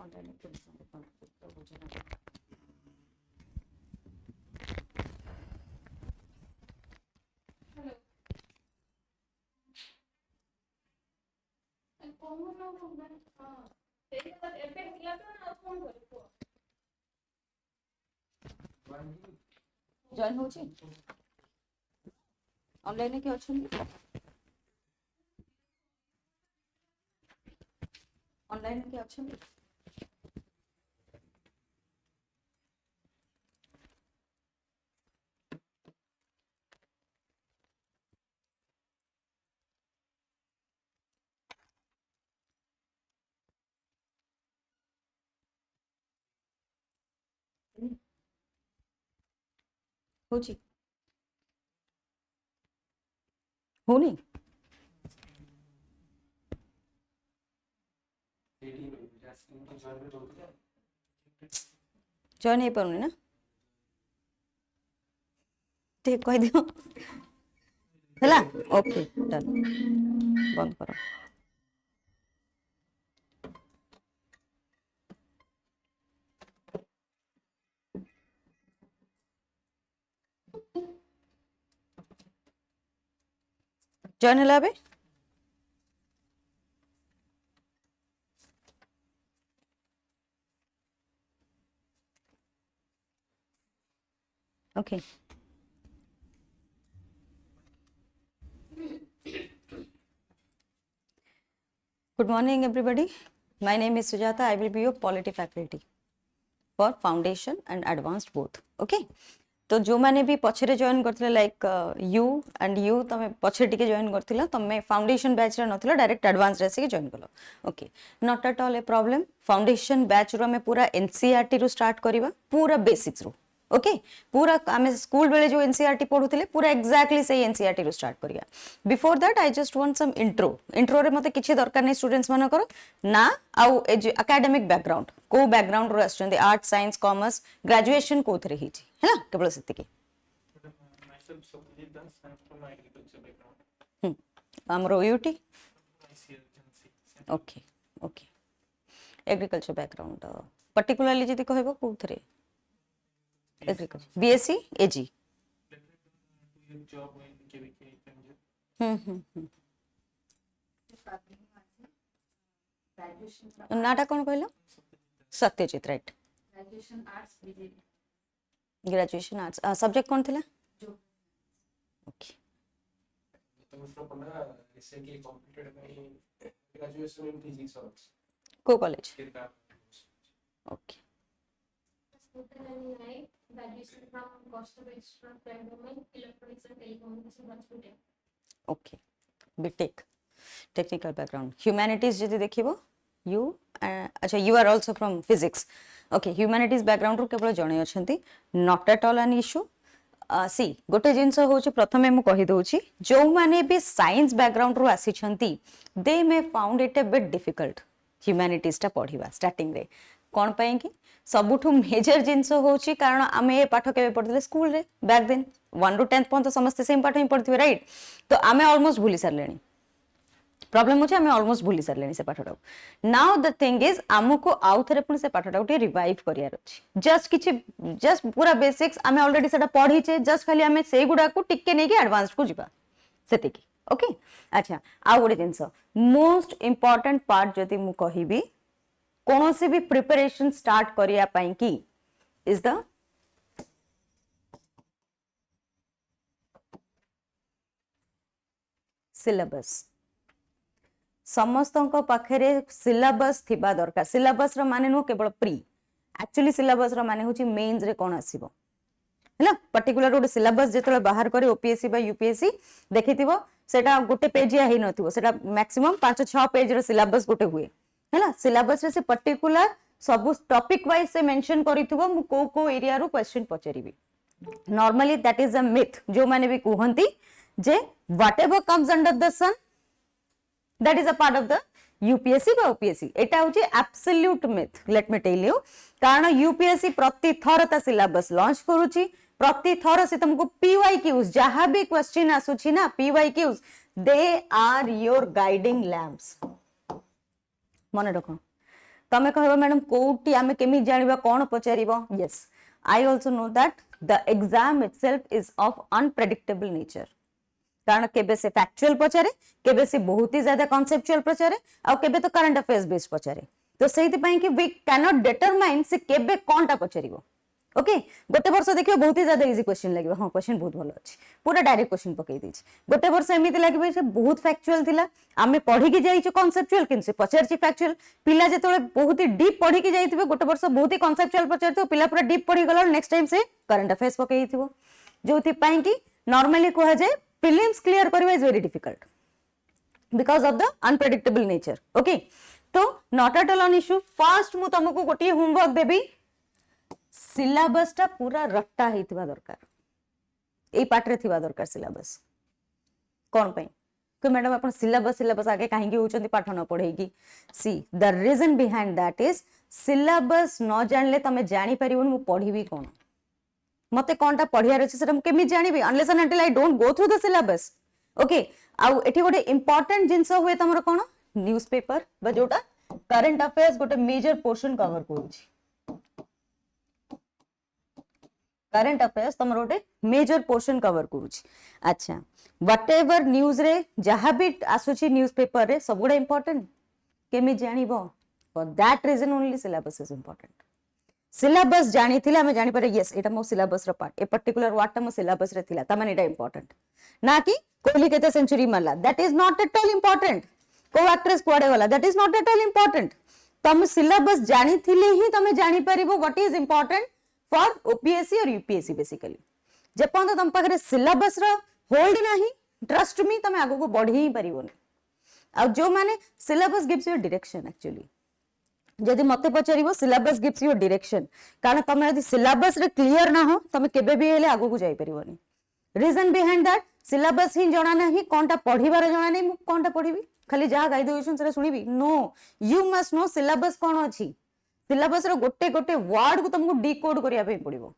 Online join हो online के अच्छा ऑनलाइन के अच्छा होची होनी जॉइन हो पारुनी ना ठीक कह दियो हैला ओके डन बंद करो जॉइन हैला बे okay Good morning, everybody. My name is Sujata. I will be your polity faculty for foundation and advanced both. Okay. तो जो मैंने भी पछरे जॉइन करथिले लाइक यू एंड यू तमे पछरे टिके जॉइन करथिला तमे फाउंडेशन बैच रे नथिला डायरेक्ट एडवांस रे से जॉइन करलो okay not at all a problem foundation batch रो में पूरा एनसीईआरटी रो स्टार्ट करिवा पूरा बेसिक्स रो ओके पूरा आम स्कूल बेले जो एनसीईआरटी पढुथिले पूरा एक्जाक्टली से एनसीईआरटी रो स्टार्ट करिया before that I just want some intro रे मते किछि दरकार नै स्टूडेंट्स मानकर ना आउ एकेडमिक बैकग्राउंड को बैकग्राउंड रो आछन आर्ट साइंस कॉमर्स ग्रेजुएशन कोथरे हिची हैला केवल सेतिके हमरो यूटी okay okay agriculture background particularly जदी कहबो कोथरे एग्रीकल्चर बीएससी एजी नाटा कौन कहलो Satyajit right graduation arts subject कौन थिला ओके को college okay okay BTech technical background humanities जदी देखिबो यू अच्छा you are also from physics okay humanities background रो केवल जणे अछंती not at all an issue सी गोटे जिनस होची प्रथमे मु कहि दोची जो माने भी साइंस बैकग्राउंड रो आसी छंती they may found it a bit difficult humanities टा पढिबा स्टार्टिंग रे कोन पई कि सबुठु मेजर जिनस होची कारण आमे ए पाठ केबे पढिले स्कूल रे back then 1 to 10th point तो समस्त सेम पाठ ही पढथिबे राइट तो आमे ऑलमोस्ट भूली सरलेनी प्रॉब्लम होची आमे ऑलमोस्ट भूली सरलेनी से पाठटा नाउ द थिंग इज हमको आउ थरे पुन से पाठटा उठी रिवाइव करियार अछि जस्ट पूरा बेसिक्स आमे ऑलरेडी सेटा पढी छे जस्ट खाली आमे से गुडा को टिके नै कि एडवांस को जिबा सेति की ओके अच्छा आ गोटे जिंस मोस्ट इंपोर्टेंट पार्ट जति मु कहिबी कौन से भी प्रिपरेशन स्टार्ट करिया पाई की इज द सिलेबस समस्त पाखे सिलेबस थिबा दरकार सिलेबस रो माने नो केवल प्री एक्चुअली सिलेबस रो माने होची मेंस रे कोन आसीबो हैला पर्टिकुलर गोटे सिलेबस जेतले बाहर करे ओपीएससी बा यूपीएससी देखिथिबो सेटा गोटे पेज या हे नथिबो सेटा मैक्सिमम 5-6 पेज रो सिलेबस गोटे हुए हैला सिलेबस रे से पर्टिकुलर सब टॉपिक वाइज से मेंशन करिथिबो मु को एरिया रो क्वेश्चन पचरीबी normally that is a myth जो माने भी कहंती जे whatever comes under the sun that is a part of the UPSC बा ओपीएससी एटा होची absolute myth let me tell you कारण यूपीएससी प्रति थर ता सिलेबस लॉन्च करूची प्रति थर से तुमको पीवाईक्यूज जहां भी क्वेश्चन आसुची ना PYQs they are your guiding lamps मन रखो तमे कहबो मैडम कोठी आमे केमी जानिबा कोन पचारिबो yes I also know that the exam itself is of unpredictable nature कारण केबे से फैक्चुअल पचारे केबे से बहुत ही ज्यादा कॉन्सेप्चुअल पचारे आ केबे तो करंट अफेयर्स बेस्ड पचारे तो सेहित पई कि वी कैन नॉट डिटरमाइन से केबे कोनटा पचारिबो ओके गोटे वर्ष देखियो बहुत ही ज्यादा इजी क्वेश्चन लागिबो हां क्वेश्चन बहुत भलो अछि पूरा डायरेक्ट क्वेश्चन पकई दैछि गोटे वर्ष एमिति लागिबो से बहुत फैक्चुअल थिला आमे पढी के जाइछो कॉन्सेप्चुअल किन से पचारछि फैक्चुअल पिला जेतोले बहुत ही डीप पढी के जाइथिबे गोटे वर्ष बहुत ही कॉन्सेप्चुअल पचारथिबो पिला पूरा डीप पढी गलो नेक्स्ट टाइम से करंट अफेयर्स पकईथिबो जोथि पई कि नॉर्मली कोहा जाय प्रीलिम्स क्लियर करबा is very difficult because of the unpredictable nature okay तो not at all an issue first मु तुमको गोटे होमवर्क देबी सिलेबस टा पूरा रट्टा हेतिबा दरकार एई पार्ट रे थिबा दरकार सिलेबस कोन पई कि मैडम अपन सिलेबस आगे काहे की होचंती पाठ न पढेगी सी the reason behind that is syllabus न जानले तमे जानि परिबो मु पढिबी कोन मते कोनटा पढियार अछि सेटा केमि जानिबी unless and until I don't go through the syllabus okay आउ एठी गोटे इंपोर्टेंट जिंस होय तमरो कोन न्यूज़पेपर बा जोटा करंट अफेयर्स गोटे मेजर पोर्शन कवर करूची करंट अफेयर्स तमरो गोटे मेजर पोर्शन कवर करूची अच्छा व्हाटएवर न्यूज रे जहां भी आसुची न्यूज़पेपर रे सब गुडा इंपोर्टेंट केमि जानिबो for that reason only syllabus is important syllabus जानी थिला हमें जानी पारे यस एटा मो सिलेबस रो पार्ट ए पर्टिकुलर वाट मो सिलेबस रे थिला तमाने एटा इंपोर्टेंट ना कि कोहली केते सेंचुरी मारला that is not at all important को एक्ट्रेस कुआडे वाला that is not at all important तम सिलेबस जानी थिले ही तमे जानी परिबो what is important for OPSC और यूपीएससी बेसिकली जे पंत तम पाखरे सिलेबस रो होल्ड नाही ट्रस्ट मी तमे आगो को बढ़ी ही परिबोनी आ जो माने syllabus gives you direction actually जदि मते पचारिबो सिलेबस गिव्स यू डायरेक्शन कारण तमे यदि सिलेबस रे क्लियर ना हो तमे केबे भी हेले आगो को जाई परिबोनी रीजन बिहाइंड दैट सिलेबस ही जणा नाही कोनटा पढिबार जणा नाही मु कोनटा पढिबी खाली जा गाई दोइछन सेरा सुनिबी no you must know syllabus कोन अछि सिलेबस रो गोटे गोटे वर्ड को तुमको डिकोड करिया पे पड़िबो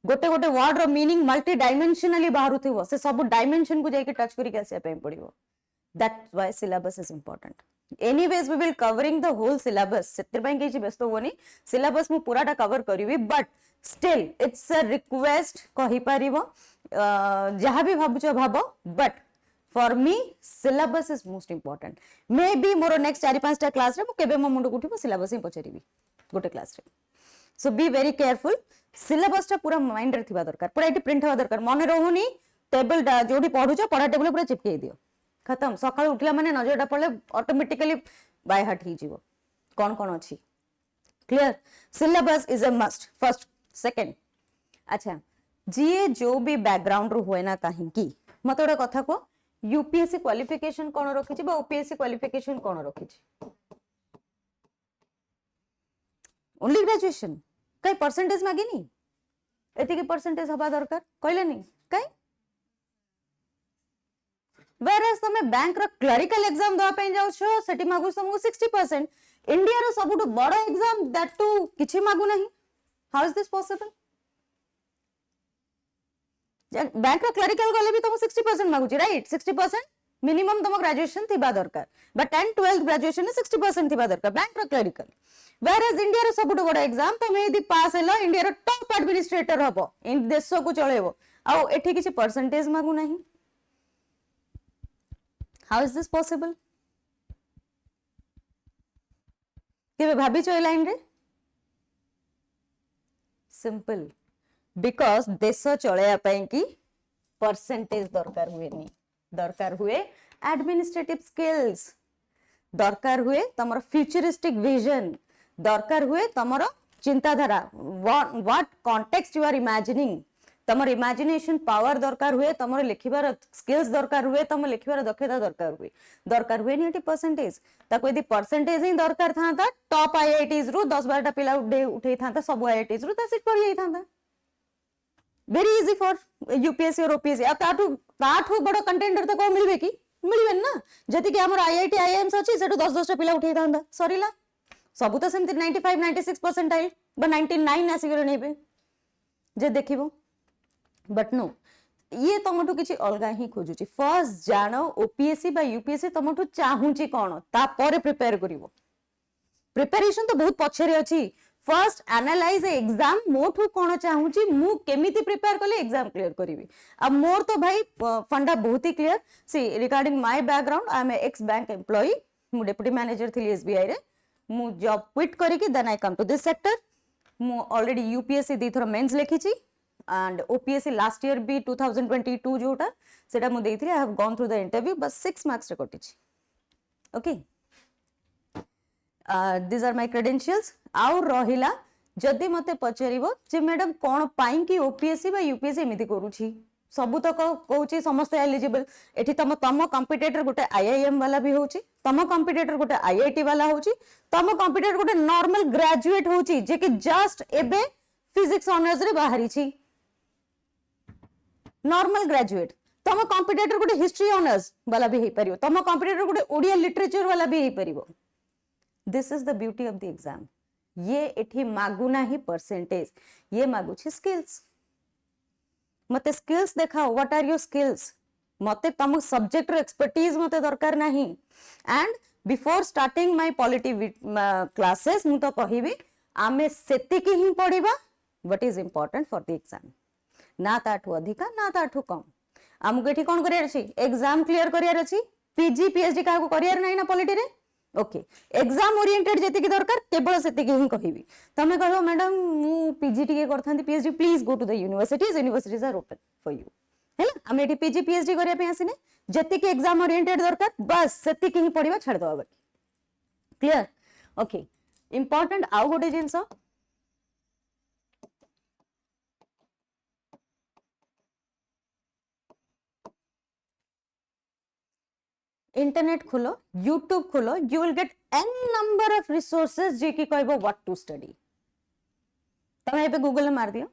गोटे गोटे वर्ड रो मीनिंग मल्टी डायमेंशनली बाहरुथिबो से सब डायमेंशन को जाके टच करिके आसे पे पड़िबो that's why syllabus is important anyways we will covering the whole syllabus सेतिर पई केछि व्यस्त होनी सिलेबस मु पूराटा कवर करिवि but still it's a request कहि परिबो जहां भी भाबुछो भाबो but for me syllabus is most important may be more next 4-5 टा क्लास रे मु केबे मो मुंड उठिबो सिलेबस ही पचरिबी गोटे क्लास रे सो बी वेरी केयरफुल सिलेबस टा पूरा माइंड रे थिबा दरकार पूरा एटी प्रिंट हवा दरकार मन रहउनी टेबल टा जोडी पढुछो पढा टेबल पूरा चिपके दियो खत्म सकाळ उठला माने नजरटा पड़ले ऑटोमेटिकली बाय हार्ट ही जीवो कोन कोन अछि clear syllabus is a must first second अच्छा जी जो भी बैकग्राउंड रो होय ना काहे की मते ओडा कथा को यूपीएससी क्वालिफिकेशन कोन रखिछि बा ओपीएससी क्वालिफिकेशन कोन रखिछि ओनली ग्रेजुएशन कई परसेंटेज मागिनी एति के परसेंटेज हबा दरकार कहले नहीं कई वेरएस तमे बैंक रो क्लरिकल एग्जाम दवा पे जाउ छो सेटी मागु तुमको 60% इंडिया रो सबुटो बड़ एग्जाम दैट टू किछि मागु नहीं how is this possible bank रो क्लरिकल गले भी तुमको 60% मागु छी राइट 60% मिनिमम तुम ग्रेजुएशन थिबा दरकार बट 10-12 ग्रेजुएशन 60% थिबा दरकार बैंक रो क्लरिकल वेरएस इंडिया रो सबुटो बड़ एग्जाम तमे यदि पास हेलो इंडिया रो टॉप एडमिनिस्ट्रेटर हबो इन देश को चलेबो आ एठी किछि परसेंटेज मागु नहीं How is this possible? केबे भाभी चो लाइन रे सिंपल बिकॉज देश चलया पई की परसेंटेज दरकार हुए नहीं दरकार हुए एडमिनिस्ट्रेटिव स्किल्स दरकार हुए तमरो फ्यूचरिस्टिक विजन दरकार हुए तमरो चिंताधारा what context you are imagining तमर इमेजिनेशन पावर दरकार हुए तमर लिखिबार स्किल्स दरकार हुए तम लिखिबार दक्षता दरकार हुए नहीं परसेंटेज ताको यदि परसेंटेज ही दरकार था टॉप आईआईटीज रु 10-12 पिला उठे था सब आईआईटीज रु सीट पड़ जाई था वेरी इजी फॉर यूपीएससी और ओपीएससी आ ताठू बड़ कंटेंडर तो को मिलबे की मिलबे ना जति कि हमर आईआईटी आईएएमस अछि सेटू 10-10 पिला उठे था सरीला सब तो सेमति 95-96% आइल बा 99 आसी गरे नेबे जे देखिबो बट नो ये तमठू किछि अलगा ही खोजुची फर्स्ट जानो ओपीएससी बा यूपीएससी तमठू चाहूची कोन ता परे प्रिपेयर करिवो प्रिपरेशन तो बहुत पछरे अछि फर्स्ट एनालाइज एग्जाम मोठू कोन चाहूची मु केमिति प्रिपेयर करले एग्जाम क्लियर करिवि अब मोर तो भाई फंडा बहुत ही क्लियर सी regarding my background I am ex bank employee मु डेप्यूटी मैनेजर थी एसबीआई रे मु जॉब क्विट करिकि then I come to this sector मु ऑलरेडी यूपीएससी दी थोर मेंस लेखिची एंड ओपीएससी लास्ट ईयर भी 2022 जोटा सेटा मु देइथि I have gone through the interview बस 6 मार्क्स रे कटिची okay these are my credentials आउ रहिला जदि मते पचरिबो जे मैडम कोन पाई कि ओपीएससी बा यूपीएससी एमिति करूची सबु तक कहूची समस्त एलिजिबल एठी तम कॉम्पिटिटर गोटे आईआईएम वाला भी होची तम कॉम्पिटिटर गोटे आईआईटी वाला होची तम कॉम्पिटिटर गोटे नॉर्मल ग्रेजुएट होची जे कि जस्ट एबे फिजिक्स ऑनर्स रे बाहरी छी नॉर्मल ग्रेजुएट तम कॉम्पिटिटर गोटे हिस्ट्री ऑनर्स वाला भी हे परिबो तम कॉम्पिटिटर गोटे ओडिया लिटरेचर वाला भी हे परिबो this is the beauty of the exam ये एठी मागु नाही परसेंटेज ये मागु छी स्किल्स मते स्किल्स देखाओ व्हाट आर योर स्किल्स मते तम सब्जेक्ट रो एक्सपर्टीज मते दरकार नाही and before starting my polity classes मु तो कहिबी आमे सेति की ही पढिबा what is important for the exam ना ताठू अधिका ना ताठू कम आमु एठी कोन करियार अछि एग्जाम क्लियर करियार अछि पीजी पीएचडी का को करियार नाही ना पॉलिटी रे ओके एग्जाम ओरिएंटेड जेति की दरकार केवल सेति की ही कहिबी तमे कहबो मैडम मु पीजी टिके करथांती PhD please go to the universities are open for you हैला हम एठी पीजी पीएचडी करिया पे आसिने जेति की एग्जाम ओरिएंटेड दरकार बस सेति की ही पढिबा छाड़ दवा बाकी क्लियर ओके इंपोर्टेंट आउ गोटे जिंस इंटरनेट खोलो यूट्यूब खोलो you will get an number of resources जे की कहबो व्हाट टू स्टडी तमे पे गूगल में मार दियो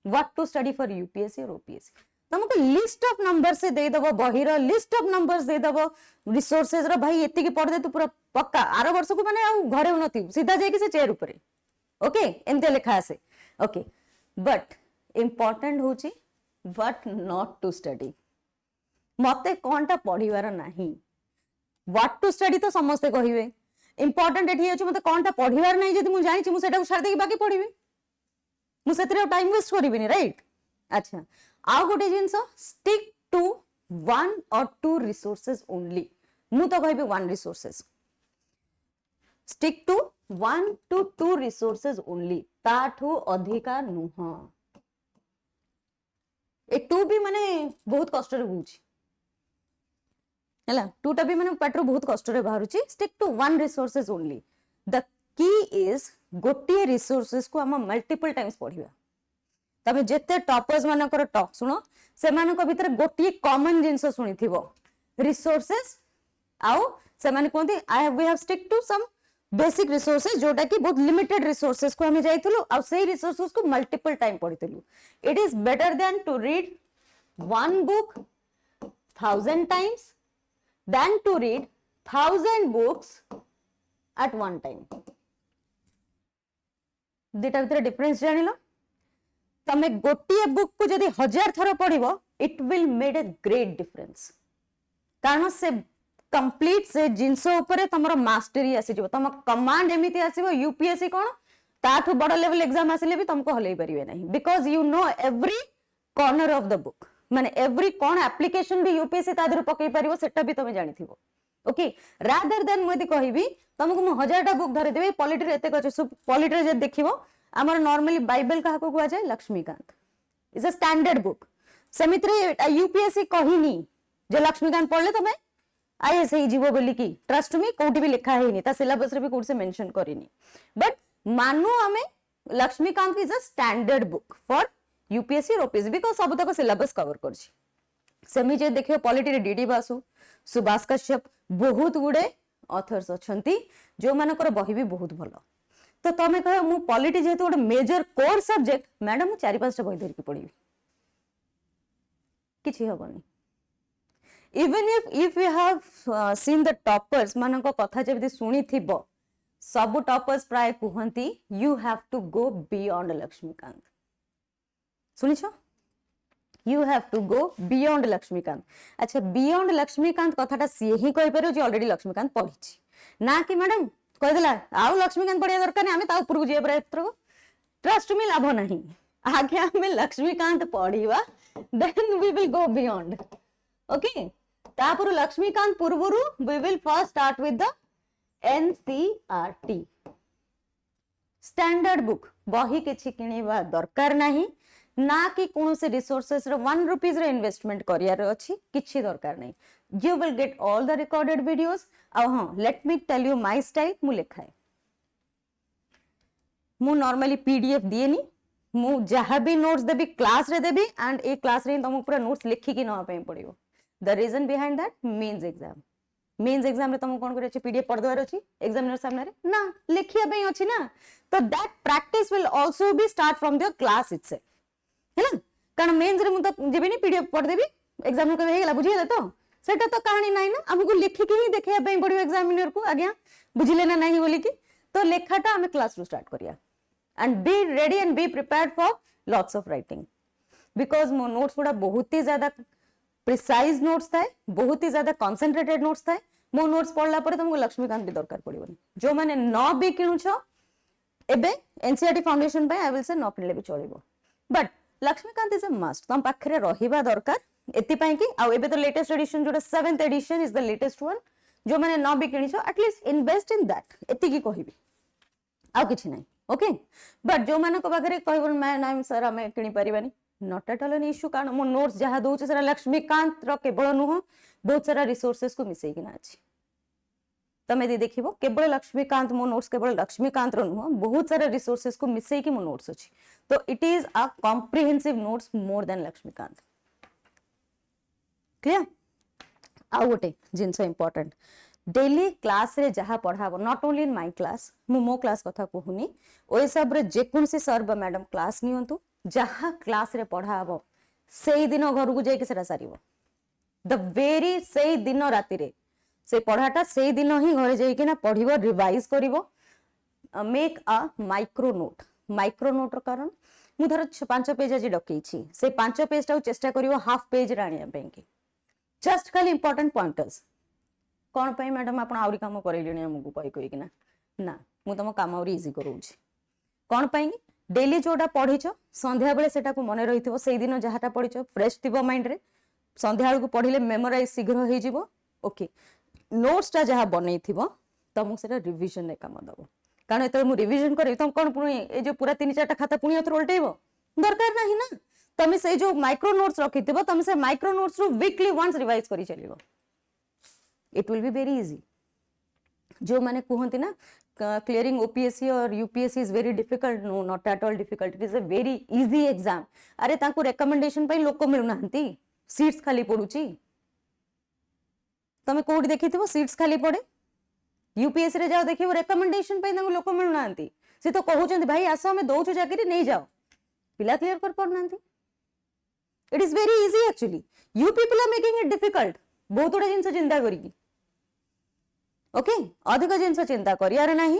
what to study for UPSC और ओपीएससी तुमको लिस्ट ऑफ नंबर से दे दबो बहिर लिस्ट ऑफ नंबर्स दे दबो रिसोर्सेज रो भाई एति की पढ़ दे तू पूरा पक्का आरो वर्ष को माने आ घरे नथि सीधा जाई कि से चेयर ऊपर ओके एमते लिखा आसे ओके बट इंपोर्टेंट होची व्हाट नॉट टू स्टडी मते कोनटा पढिवार नाही व्हाट टू स्टडी तो समस्त कहिवे इंपोर्टेंट एठी अछि मते कोनटा पढिवार नाही जदि मु जानि छी मु सेटा छाड़ दे बाकी पढिबे मु सेतरे टाइम वेस्ट करिबिनी राइट अच्छा आउ गोटे जिंस stick to one or two resources only मु तो कहबे one resources stick to one to two resources only ताठू अधिका नुह ए टू भी माने बहुत कष्ट रे बुझी हैला टूटा भी माने पेट्रो बहुत कष्ट रे बाहरुची stick to one resources only the key is गोटे रिसोर्सेज को हम मल्टीपल टाइम्स पढिबा तबे जेते टॉपर्स मानकर टॉक सुनो से मानक भीतर गोटे कॉमन जिंस सुनिथिबो रिसोर्सेज आउ से माने कोंती we have stick to some basic resources जोटा कि बहुत लिमिटेड रिसोर्सेज को हमें जाइथलो आ सेही रिसोर्सेज को मल्टीपल टाइम पढितलु it is better than to read one book 1000 times than to read 1000 books at one time दिटा भीतर डिफरेंस जानिलो तमे गोटिए बुक को जदी 1000 थर पढिबो it will made a great difference कारण से कंप्लीट से जिंस ऊपर तमरो मास्टरी आसी जबो तम कमांड एमिति आसीबो यूपीएससी कोन ताठू बड़ लेवल एग्जाम आसिले भी तुमको हलै परिबे नहीं because you know every corner of the book माने एवरी कोन एप्लीकेशन भी यूपीएससी तादर पकई परिबो सेटा भी तमे जानिथिबो ओके रादर देन मोदी कहिबी तुमको मु 1000 टा बुक धरि देबे पॉलिटी रे एते कछ पॉलिटी रे जे देखिबो हमर नॉर्मली बाइबल कहा को कुआ जाय Laxmikanth is a standard book समित्रे यूपीएससी कहिनी जे लक्ष्मीकांत पढ़ले तमे आईएएस ही जीवो बोली की ट्रस्ट मी कोठी भी लिखा है नहीं ता सिलेबस रे भी कोठी से मेंशन करिनी बट मानो हमें Lakshmikant is a standard book for UPSC और ओपीएससी बिकॉज़ सब तक सिलेबस कवर करछि सेमी जे देखियो पॉलिटी रे डीडी बासु सुभाष कश्यप बहुत गुडे ऑथर्स अछंती जो मानकर बही भी बहुत भलो तो तमे कह मु पॉलिटी जेतु गोटे मेजर कोर सब्जेक्ट मैडम मु 4-5 टा बही धरि के पढिबी किछि हबनी even if you have seen the toppers मानक कथा जब सुनी थिबो सब टॉपर्स प्राय कुहंती you have to go beyond Laxmikant सुनिछो you have to go beyond Laxmikant अच्छा beyond लक्ष्मीकांत कथाटा सी ही कहि परयो जे ऑलरेडी लक्ष्मीकांत पढिछि ना कि मैडम କହିଦେଲା ଆଉ ଲକ୍ଷ୍मीकांत पढ़िया दरकार नहीं आमे ता ऊपर को जे एथर ट्रस्ट मी लाभ नहीं आगे आमे लक्ष्मीकांत पढ़िवा then we will go beyond okay तापर लक्ष्मीकांत पूर्वरु we will first start with the NCERT standard book बही किछि किनिबा दरकार नहीं ना कि कौन से रिसोर्सेस रो 1 रुपीस रो इन्वेस्टमेंट करियर अछि किछि दरकार नहीं you will get all the recorded videos आ हां let me tell you my style मु लिखाए मु नॉर्मली पीडीएफ दिएनी मु जहा भी नोट्स देबी क्लास रे देबी एंड ए क्लास रे तुमको पूरा नोट्स लिखि कि नवा पई पड़ियो the reason behind that mains exam रे तुमको कोन करे अछि पीडीएफ पढ़ दवार अछि एग्जामिनर सामने रे ना लिखिया पई अछि ना तो that practice will also be start from the class itself है ना कारण मेंस रे मु तो जेबी पीडीएफ पढ़ देबी एग्जामिनर को हेगला बुझिले तो सेटा तो कहानी नाही ना हमको लिखि के ही देखिया पई पड़ियो एग्जामिनर को आज्ञा बुझिले ना नाही बोली की तो लेखाटा हमें क्लास रू स्टार्ट करिया and be ready and be prepared for lots of writing because मो नोट्स गुड़ा बहुत ही ज्यादा प्रिसाइज नोट्स थाए बहुत ही ज्यादा कंसंट्रेटेड नोट्स थाए मो नोट्स पढ़ला पर तुमको लक्ष्मीकांत भी दरकार पड़िबनी जो माने न भी किनुछ एबे एनसीईआरटी फाउंडेशन पे आई विल से न किनले भी चलिबो but Laxmikanth is a must तुम पाखरे रहिबा दरकार एति पई कि आ एबे तो लेटेस्ट एडिशन जोटा 7th edition is the latest one जो माने न भी किनिछ एटलीस्ट इन्वेस्ट इन दैट एति की कहिबी आ किछि नै ओके बट जो माने को पाखरे कहबो मैं नाम सर हमें किनि परिबानी not at all an issue कारण मो नोट्स जहा दोछ सारा लक्ष्मीकांत रो केवल नुह बहुत सारा रिसोर्सेस को मिसई कि ना अछि तमे दे देखिबो केवल लक्ष्मीकांत मो नोट्स केवल लक्ष्मीकांत रो नुह बहुत सारा रिसोर्सेस को मिसई कि मो नोट्स अछि तो it is a comprehensive notes more than Laxmikanth clear आ गोटे जिनस इंपोर्टेंट डेली क्लास रे जहा पढ़ाबो not only in my class मो क्लास कथा कहूनी ओ हिसाब रे जे कोन से सर बा मैडम क्लास नियंतु जहा क्लास रे पढ़ाबो सेई दिन घर को जाई के सेरा सारिबो द वेरी सेई दिन राति रे से पढ़ाटा सेई दिन ही घरे जाई के ना पढ़िबो रिवाइज करिवो मेक अ माइक्रो नोट रो कारण मु धर 5 पेज आज डकई छी से 5 पेज टा चेष्टा करिवो हाफ पेज राणिया पे की जस्ट खाली इंपोर्टेंट पॉइंटर्स कौन पे मैडम आपण आउरी काम करैलेनी हमकु कहि कहि कि ना मु तम काम आउरी इजी करूची कौन पे डेली जोटा पढ़ीच संध्या बेले सेटा को मने रहिथिबो सेई दिन जहाटा पढ़ीच फ्रेश थिबो माइंड रे संध्या को पढ़िले मेमोराइज शीघ्र हो जिवो ओके नोट्स टा जहा बनै थिबो तमु सेटा रिवीजन रे काम दबो कारण एत मु रिवीजन करी तुम कौन पुणी ए जो पूरा 3-4टा खाता पुणी अथर उल्टेइबो दरकार नाही ना तमे से जो माइक्रो नोट्स रखिथिबो तमे से माइक्रो नोट्स रो वीकली वंस रिवाइज करी चलिबो it will be very easy जो माने कहंती ना क्लियरिंग ओपीएससी और UPSC is very difficult no not at all difficult it is a very easy exam अरे ताको रिकमेंडेशन पई लोक मिलु नाहंती सीट्स खाली पडुची तमे कोड देखिथिबो सीट्स खाली पड़े यूपीएससी रे जाओ देखिबो रिकमेंडेशन पई ताको लोक मिलु नाहंती से तो कहउचंती भाई आसो हमें दोछु चाकरी नहीं जाओ पिला क्लियर कर पड़नांती it is very easy actually you people are making it difficult बहुत गुड़ा जिनस चिंता करी ओके अधिक जिनस चिंता करियार नाही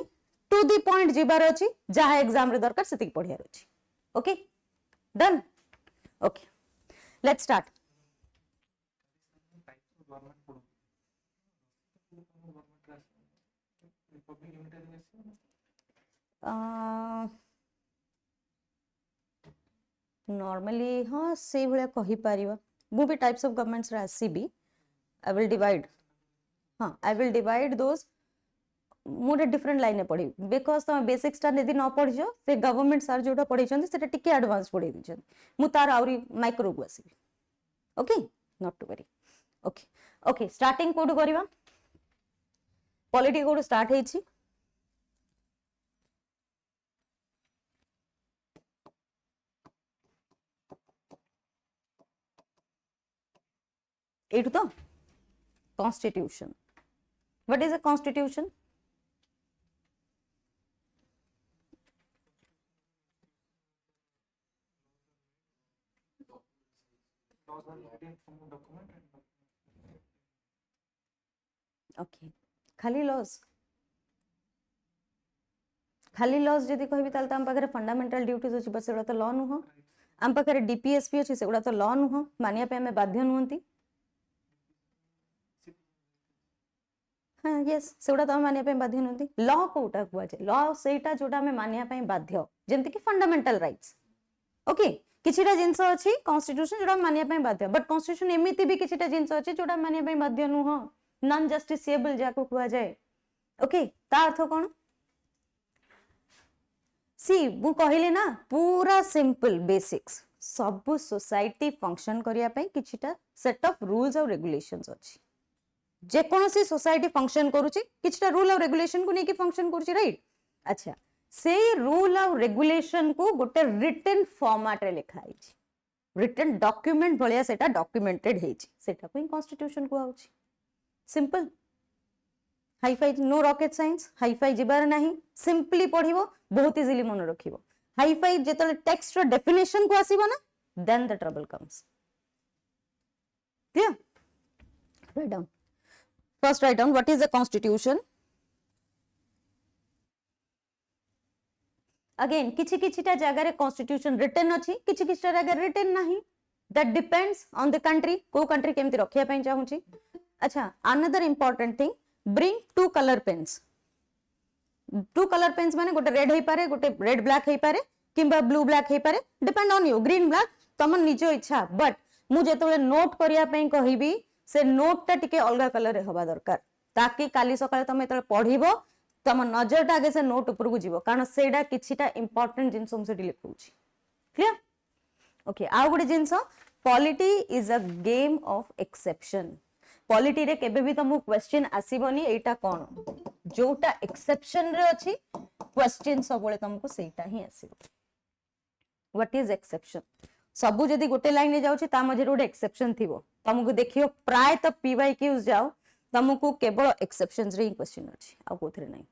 टू दी पॉइंट जिबार अछि जहा एग्जाम रे दरकार सेति पढियार अछि okay done okay let's start normally हाँ से भले कहि परिबा मु भी टाइप्स ऑफ गवर्नमेंट्स रे आसीबी I will divide हाँ I will divide those मोटे डिफरेंट लाइन पढ़ी बिकॉज तुम बेसिक्स टा यदि न पढ़ी से गवर्नमेंट सर जोटा पढ़ी से टिके एडवांस पढ़ी दी मु तार आउरी माइक्रो को आसीबी okay not to worry okay okay starting कोड करबा पॉलिटी कोड स्टार्ट हेछि एटू तो Constitution. What is a constitution? Okay. खाली लॉज जदि कहबी ताल त हम पाखरे फंडामेंटल ड्यूटीज अछि बस एगुडा तो लॉ नुह हम पाखरे डीपीएसपी अछि सेगुडा तो लॉ नुह मानिया पे हमें बाध्य नुहंती हाँ यस सेटा तो मानिया पे बाध्य नथि लॉ कोटा कुआ जाय लॉ सेटा जोटा हमें मानिया पे बाध्य जेमति कि फंडामेंटल राइट्स ओके किछिटा जिंस अछि कॉन्स्टिट्यूशन जोटा मानिया पे बाध्य बट कॉन्स्टिट्यूशन एमिति भी किछिटा जिंस अछि जोटा मानिया पे बाध्य नु हो नॉन जस्टिसेबल जाको कुआ जाय ओके ता अर्थ कोन सी मु कहले ना पूरा सिंपल बेसिक्स सब सोसाइटी फंक्शन करिया पे किछिटा सेट ऑफ रूल्स और रेगुलेशंस अछि जे कोनोसी सोसाइटी फंक्शन करूची किछटा रूल और रेगुलेशन को नेकी फंक्शन करूची राइट अच्छा से रूल और रेगुलेशन को गोटे रिटन फॉर्मेट रे लिखा आइछि रिटन डॉक्यूमेंट भलिया सेटा डॉक्यूमेंटेड हेछि सेटा को कॉन्स्टिट्यूशन को आउछि simple hi fi no rocket science hi fi जिबार नाही सिंपली पढिबो बहुत इजीली मन रखिबो हाई फाई जेतले टेक्स्ट रो डेफिनेशन को आसीबो ना then the trouble comes clear right down First, write down what is the constitution. Again, किछि किछिटा जगह रे constitution written अछि, किछि किछिटा जगह written नाही. That depends on the country. को country केमति रखिया पई चाहूची. अच्छा, another important thing, bring two color pens. Two color pens माने गोटे red हेई पारे, गोटे red black हेई पारे, किंबा blue black हेई पारे. Depend on you. Green black तम निजो इच्छा. But मु जेतबेले नोट करिया पई कहिबी से नोट टा टिके अलगा कलर रे हवा दरकार ताकि काली सकाळे तमे तळे पढिबो तम नजर टा आगे से नोट ऊपर को जीवो कारण सेडा किछिटा इंपोर्टेंट जिंस हम सेठी लिखुची क्लियर ओके आ गुडे जिंस polity is a game of exception polity रे केबे भी तमु क्वेश्चन आसीबोनी एटा कोन जोटा एक्सेप्शन रे अछि क्वेश्चन सबले तमको सेटा ही आसीबो व्हाट इज एक्सेप्शन सबु जदी गोटे लाइन रे जाउची ता मझे रोड एक्सेप्शन थिबो तुमको देखियो प्राय तो पीवाई क्यूज जाओ तुमको केवल एक्सेप्शंस रे क्वेश्चन अछि आ कोथरे नहीं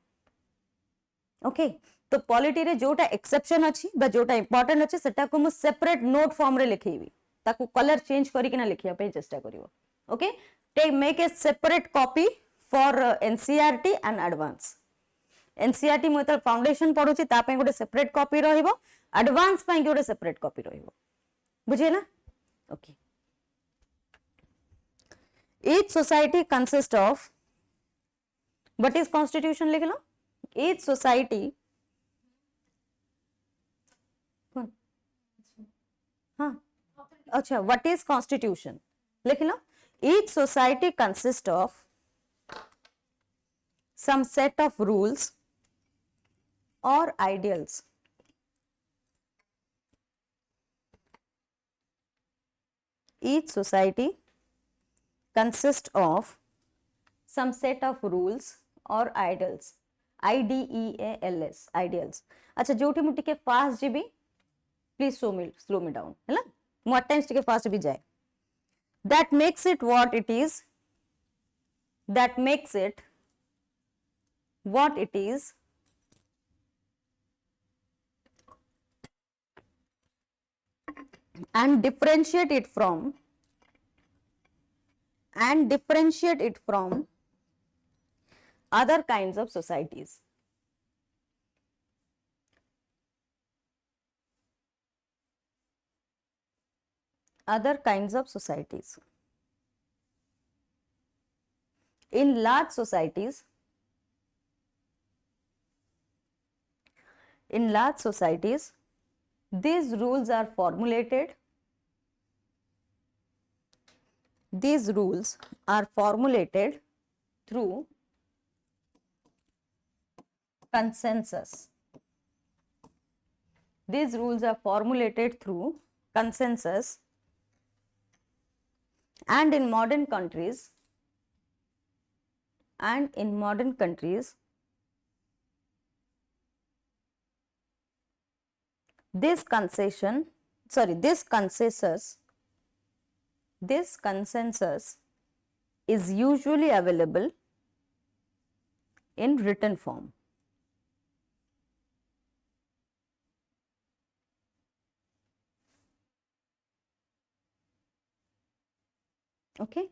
ओके तो पॉलिटी रे जोटा एक्सेप्शन अछि बा जोटा इंपोर्टेंट अछि सेटा को मु सेपरेट नोट फॉर्म रे लिखेबी ताको कलर चेंज करी किना लिखिया पे चेष्टा करिवो okay take make a separate copy for NCERT and advance NCERT मु त फाउंडेशन पढुची ता पे गोटे सेपरेट कॉपी रहइबो एडवांस पे गोटे सेपरेट कॉपी रहइबो बुझियला okay Each society consists of what is constitution लिख लो each society हाँ अच्छा what is constitution लिख लो each society consists of some set of rules or ideals each society consist of some set of rules or ideals IDEALS ideals अच्छा जोठी मु टिके fast GB please slow me down हैला मु at times टिके fast भी जाए that makes it what it is and differentiate it from other kinds of societies in large societies these rules are formulated through consensus. These rules are formulated through consensus and in modern countries this consensus is usually available in written form. Okay?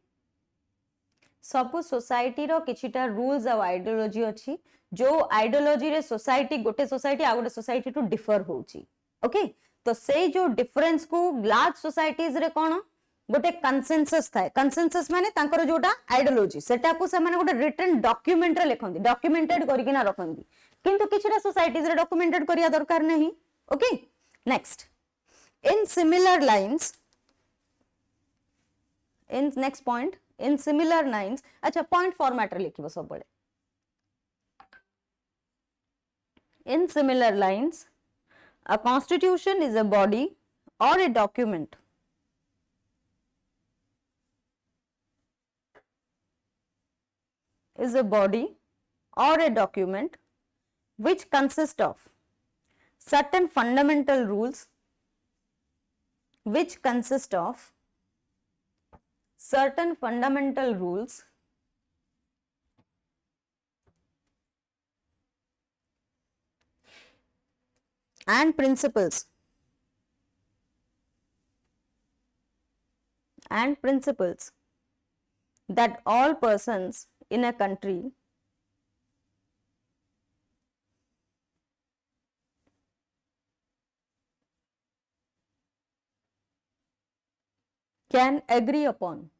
सबु society रो किछिटा rules और ideology अछि जो ideology रे society गोटे society आ गोटे society to differ होउची okay तो से जो डिफरेंस को लार्ज सोसाइटीज रे कोन गोटे कंसेंसस थाए कंसेंसस माने तांकर जोटा आइडियोलॉजी सेटा को से माने गोटे रिटन डॉक्यूमेंट रे लिखंती डॉक्यूमेंटेड करिकिना रखंती किंतु किछटा सोसाइटीज रे डॉक्यूमेंटेड करिया दरकार नहीं okay next in similar lines in next point in similar lines अच्छा पॉइंट फॉर्मेट रे लिखिबो सब बळे in similar lines a constitution is a body or a document is a body or a document which consists of certain fundamental rules which consist of certain fundamental rules and principles that all persons in a country can agree upon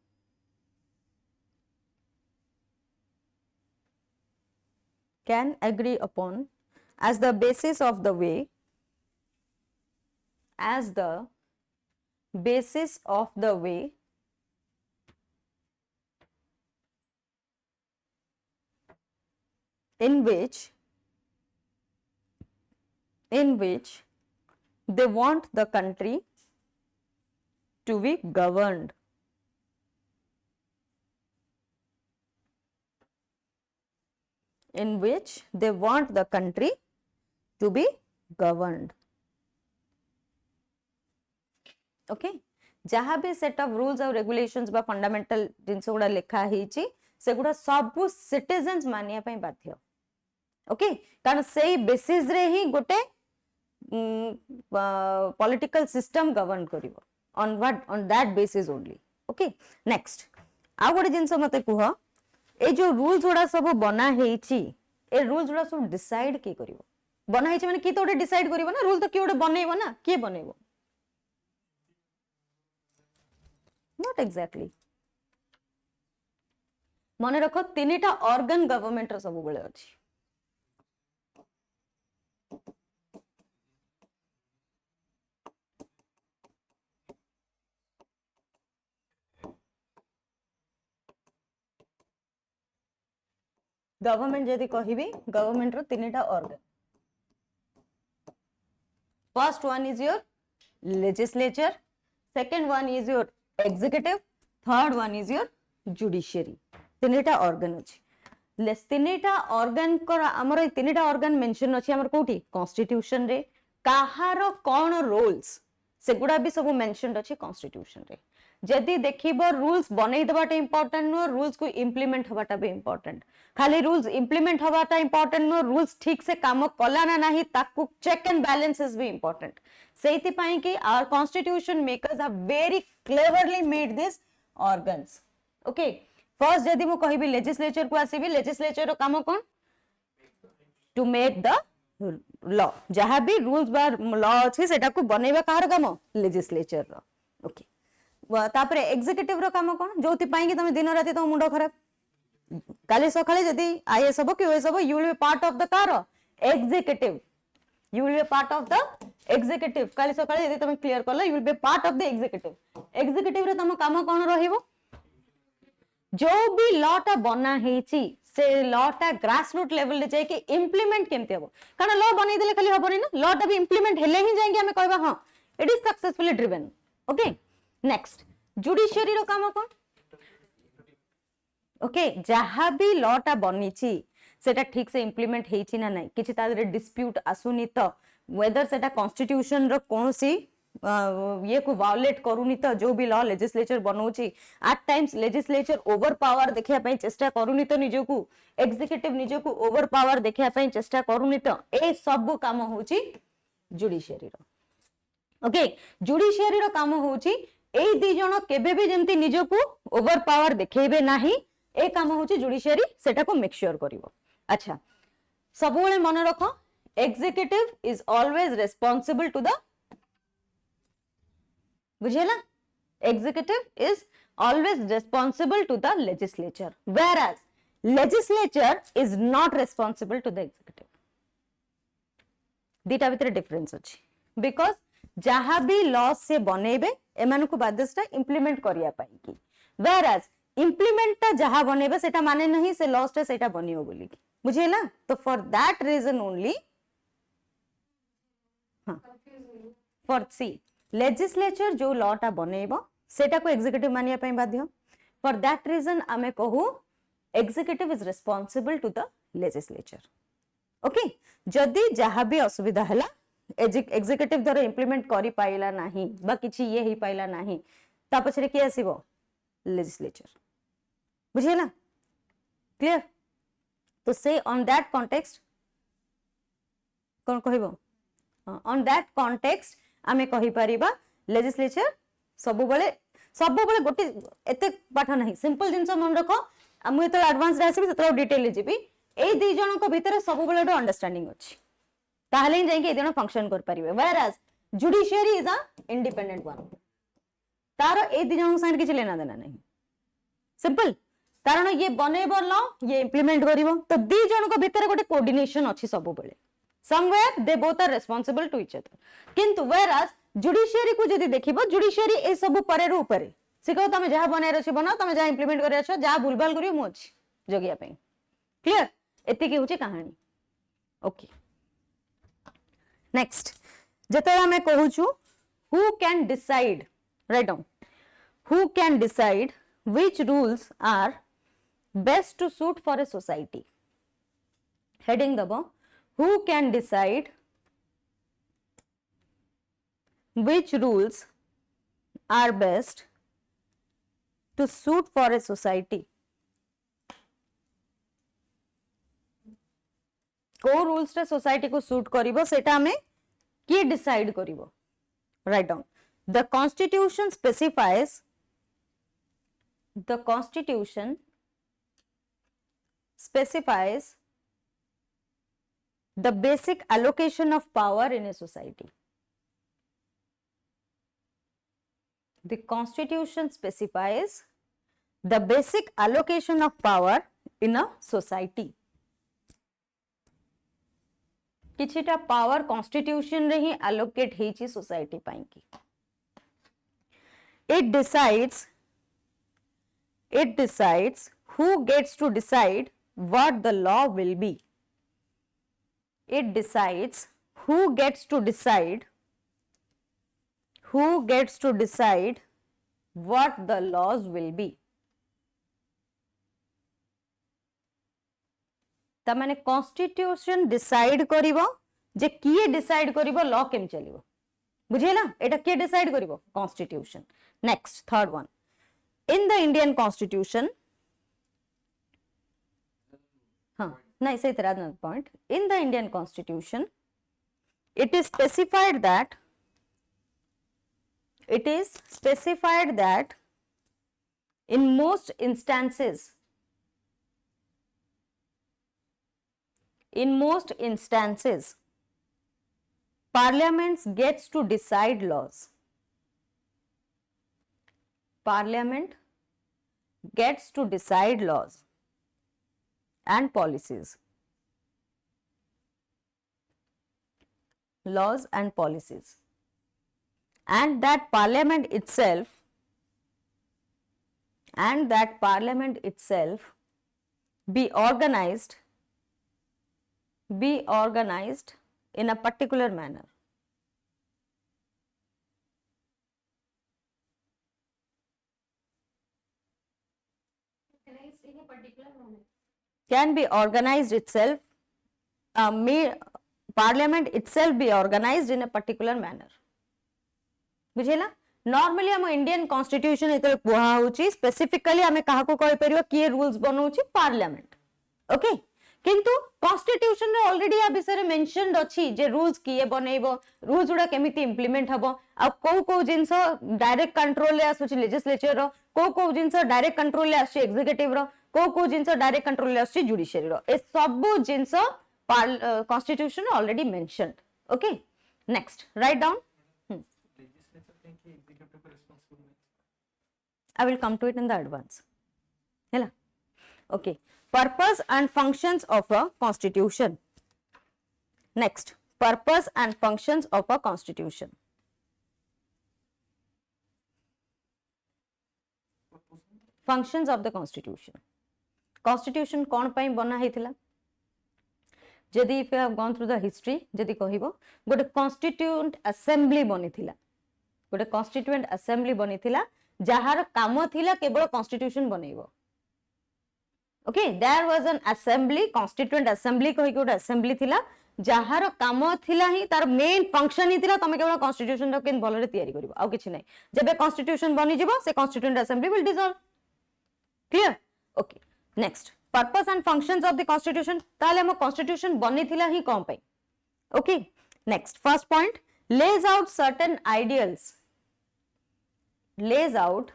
as the basis of the way in which they want the country to be governed. In which they want the country to be governed. Okay जहाँ भी set of rules और regulations बा fundamental जिनस गुड़ा लिखा ही से गुड़ा सब citizens मानिया पई बाध्य ओके कारण से बेसिस रे ही गोटे पॉलिटिकल सिस्टम गवर्न करिवो on what on that basis only okay next आ गोटे जिनस मते कुह ए जो रूल्स गुड़ा सब बना हेची ए रूल्स गुड़ा सब डिसाइड के करिवो बना हेची माने की तो गोटे डिसाइड करिवो ना रूल तो की गोटे बनेइबो ना के बनेइबो नॉट एग्जैक्टली मन रख तीनटा ऑर्गन गवर्नमेंट रो सब बेले अछि गवर्नमेंट जदि कहिबी गवर्नमेंट रो तीनटा organ first one is your legislature second one is your executive third one is your judiciary तीनटा ऑर्गन अछि तीनटा ऑर्गन को हमर तीनटा ऑर्गन मेंशन अछि हमर कोठी कॉन्स्टिट्यूशन रे काहार कोन रोल्स सेगुडा भी सब मेंशन अछि कॉन्स्टिट्यूशन रे जदि देखिबो रूल्स बनै दबाटा इंपोर्टेंट नो रूल्स को इंप्लीमेंट हबाटा भी इंपोर्टेंट खाली रूल्स इंप्लीमेंट हबाटा इंपोर्टेंट नो रूल्स ठीक से काम कला ना नाही ताकू चेक एंड बैलेंसेस भी इंपोर्टेंट सेति पई कि our constitution makers have very cleverly made this organs okay first जदि मु कहिबी लेजिस्लेचर को आसीबी लेजिस्लेचर रो काम कोन टू मेक द लॉ जहां भी रूल्स बा लॉ अछि सेटा को बनेबा कार काम लेजिस्लेचर रो ओके तापरे एग्जीक्यूटिव रो काम कोन जोति पई कि तुम दिन राति तो मुंडो खराब काली सखाळे जदि आईएएस हबो कि ओएस हबो you will be part of the car executive you will be a part of the executive काली सकाळे यदि तुम क्लियर करला you will be part of the executive रे तुम काम कोन रहिबो जो भी लॉ ता बना हेची से लॉ ता ग्रास रूट लेवल रे जाय के इंप्लीमेंट केमते हबो कारण लॉ बनै देले खाली हबोनी ना लॉ ता भी इंप्लीमेंट हेले ही जाएंगे हमें कहबा हां it is successfully driven okay next judiciary रो काम कोन ओके जहां भी लॉ ता बनीची सेटा ठीक से इंप्लीमेंट हेची ना नहीं किछि तादरे डिस्प्यूट आसुनी तो वेदर सेटा कॉन्स्टिट्यूशन रो कोनसी ये को वायोलेट करूनी तो जो भी लॉ लेजिस्लेचर बनौची at times legislature over power देखिया पई चेष्टा करूनी तो निजोकू एग्जीक्यूटिव निजोकू ओवर पावर देखिया पई चेष्टा करूनी तो ए सब काम होची जुडिशियरी रो ओके जुडिशियरी रो काम होची ए दी जण केबे भी जेमती निजोकू ओवर पावर देखेबे नाही ए काम होची जुडिशियरी सेटा को मेक श्योर करिवो अच्छा सबुले मन रखो executive is always responsible to the बुझेला executive is always responsible to the legislature, whereas legislature is not responsible to the executive. दीटा भितर डिफरेंस अछि बिकॉज जहां भी लॉ से बनेबे एमान को बाध्यता इंप्लीमेंट करिया पाई की, whereas इंप्लीमेंट ता जहां बनेबे सेटा माने नहीं से लॉ टा सेटा बनियो बोली की, बुझिला? तो for that reason only for सी लेजिस्लेचर जो लॉ टा बनेबो सेटा को एग्जीक्यूटिव मानिया पाई बाध्य. फॉर दैट रीजन आमे कहू executive is responsible to the legislature. Okay, जदि जहां भी असुविधा हला एग्जीक्यूटिव धर इंप्लीमेंट करि पाइला नाही बा किछि ये ही पाइला नाही ता पछरे के आसीबो लेजिस्लेचर. बुझिला? क्लियर? तो से ऑन दैट कॉन्टेक्स्ट कोन कहबो? ऑन दैट कॉन्टेक्स्ट आमे कहि परिबा लेजिस्लेचर सब बेले गोटे एते पाठ नाही, सिंपल जिंस मन रखो. हम एतो एडवांस रे आसीबी ततो डिटेल ले जेबी. ए दी जन को भीतर सब बेले अंडरस्टैंडिंग अछि ताहले ही जाई के ए जन फंक्शन कर परिबे. whereas judiciary is a independent one, तार ए दी जन संग किछ लेना देना नहीं. सिंपल, कारण ये बनेबो लॉ ये इंप्लीमेंट करिवो तो दी जन को भीतर गोटे कोऑर्डिनेशन अछि सब बेले. somewhere they both are responsible to each other. किंतु whereas जुडिशियरी को जदी देखिबो जुडिशियरी ए सब परे रो ऊपर से कहो तमे जहां बने रछि बनाओ, तमे जहां इंप्लीमेंट करे छ जहां भूलभाल करियो मु अछि जगिया पे. क्लियर? एति की होची कहानी. ओके, नेक्स्ट जते हमें कहू छु who can decide, right down, who can decide which rules are best to suit for a society. Heading दबो who can decide which rules are best to suit for a society. को rules रे society को suit करिवो सेटा हमें की decide करिवो. Right down, the constitution specifies, the constitution specifies the basic allocation of power in a society. The constitution specifies the basic allocation of power in a society. किछिटा power constitution रे ही allocate हेची society पाई की. It decides who gets to decide what the law will be. It decides who gets to decide what the laws will be. ता माने constitution decide करिवो जे किए decide करिवो law केम चलिवो. बुझिला? एटा के डिसाइड करिवो? Constitution. Next third one, in the Indian constitution, हाँ नहीं सही तरह another point. In the Indian Constitution, it is specified that in most instances, Parliament gets to decide laws. Parliament gets to decide laws and policies. Laws and policies. And that Parliament itself be organized in a particular manner. Can be organized itself, Parliament itself be organized in a particular manner. बुझेला? Normally हम Indian constitution एते कुहा होची specifically हमें काहा को कहि परियो किए रूल्स बनौची पार्लियामेंट. ओके, किंतु कॉन्स्टिट्यूशन रे ऑलरेडी आ विषय रे मेंशनड अछि जे रूल्स किए बनेइबो, रूल्स उडा केमिति इंप्लीमेंट हबो, आ को जिंस डायरेक्ट कंट्रोल ले आसुची लेजिस्लेचर रो, को जिंस डायरेक्ट कंट्रोल ले आसुची एग्जीक्यूटिव रो, को जिंस डायरेक्ट कंट्रोल ले आसुची जुडिशियरी रो. ए सब जिंस constitution already mentioned. Okay, next right down. I will come to it in the advance. Hela? Okay. Purpose and functions of a constitution. Next, purpose and functions of a constitution. Functions of the constitution. Constitution कौन पाई बना हेतिला? जदि if you have gone through the history, जदि कहिबो गोटे constituent assembly बनी थिला. गोटे constituent assembly बनी थिला जहार काम थिला केवल constitution बनेइबो. Okay, there was an assembly, constituent assembly कहि गोटे assembly थिला जहार काम थिला ही तार मेन फंक्शन ही थिला तमे केवल constitution रो केन भलरे तयारी करिवो आ किछि नै. जेबे constitution बनी जिवो से constituent assembly will dissolve. Clear? Okay. Next, purpose and functions of the constitution. ताले हम constitution बनी थिला ही कौन पाई. Okay. Next, first point, lays out certain ideals. Lays out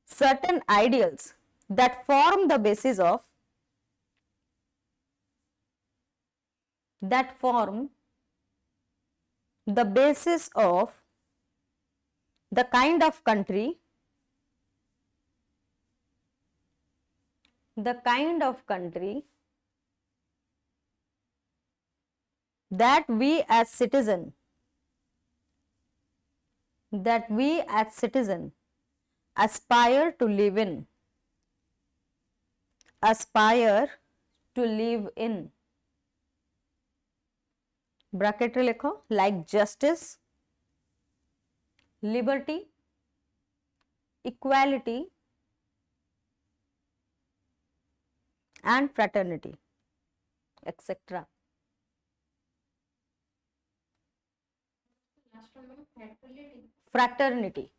certain ideals that form the basis of the kind of country that we as citizen aspire to live in. Bracket रे लिखो, like justice, liberty, equality and fraternity, etc. Fraternity.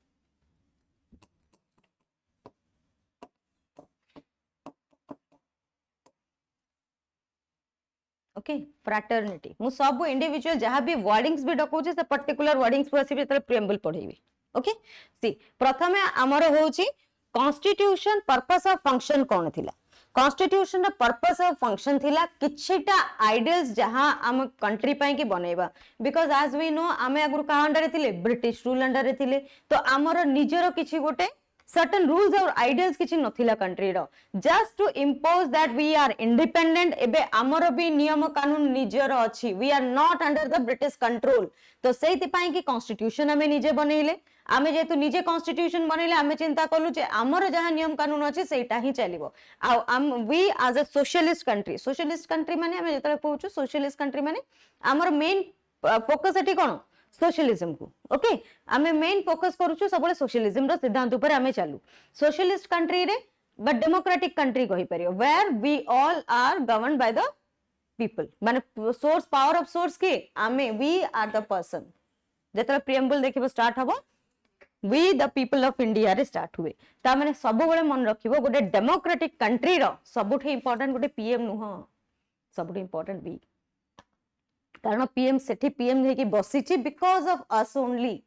Okay, fraternity. मु सब individual जहाँ भी wordings भी डकौचे से particular wordings को आसी तले प्रिएम्बल पढेबी. ओके, सी प्रथमे हमर होउची कॉन्स्टिट्यूशन पर्पस ऑफ फंक्शन कोन थिला. कॉन्स्टिट्यूशन रा पर्पस ऑफ फंक्शन थिला किछिटा आइडियल्स जहां हम कंट्री पई की बनेबा. बिकॉज़ एज वी नो आमे अगुर का अंडर थिले, ब्रिटिश रूल अंडर रे थिले, तो हमर निजरो किछि गोटे certain rules or ideals किछि नथिला कंट्री रो. just to impose that we are independent, एबे हमर भी नियम कानून निजर अछि. we are not under the British control. तो सेति पई की कॉन्स्टिट्यूशन हमें निजे बनेइले. आमे जेतु निजे कॉन्स्टिट्यूशन बनेइले आमे चिंता कलु जे हमर जहां नियम कानून अछि सेटा ही चलिबो. we as a socialist country माने हमें जेतले कहउछु socialist country माने हमर मेन फोकस एठी कोन सोशलिज्म को. ओके, आमे मेन फोकस करूछु सबले सोशलिज्म रो सिद्धांत ऊपर आमे चालू. सोशलिस्ट कंट्री रे बट डेमोक्रेटिक कंट्री कहि परियो where we all are governed by the people. माने सोर्स पावर ऑफ सोर्स के आमे वी आर द पर्सन. जेतले प्रिएम्बल देखिबो स्टार्ट हबो we the people of India रे स्टार्ट हुए. ता माने सब बेले मन रखिबो गोटे डेमोक्रेटिक कंट्री रो सबुठे इंपोर्टेंट गोटे पीएम नुह, सबुठे इंपोर्टेंट वी. कारण पीएम सेठी पीएम हेकी बसिची because of us only.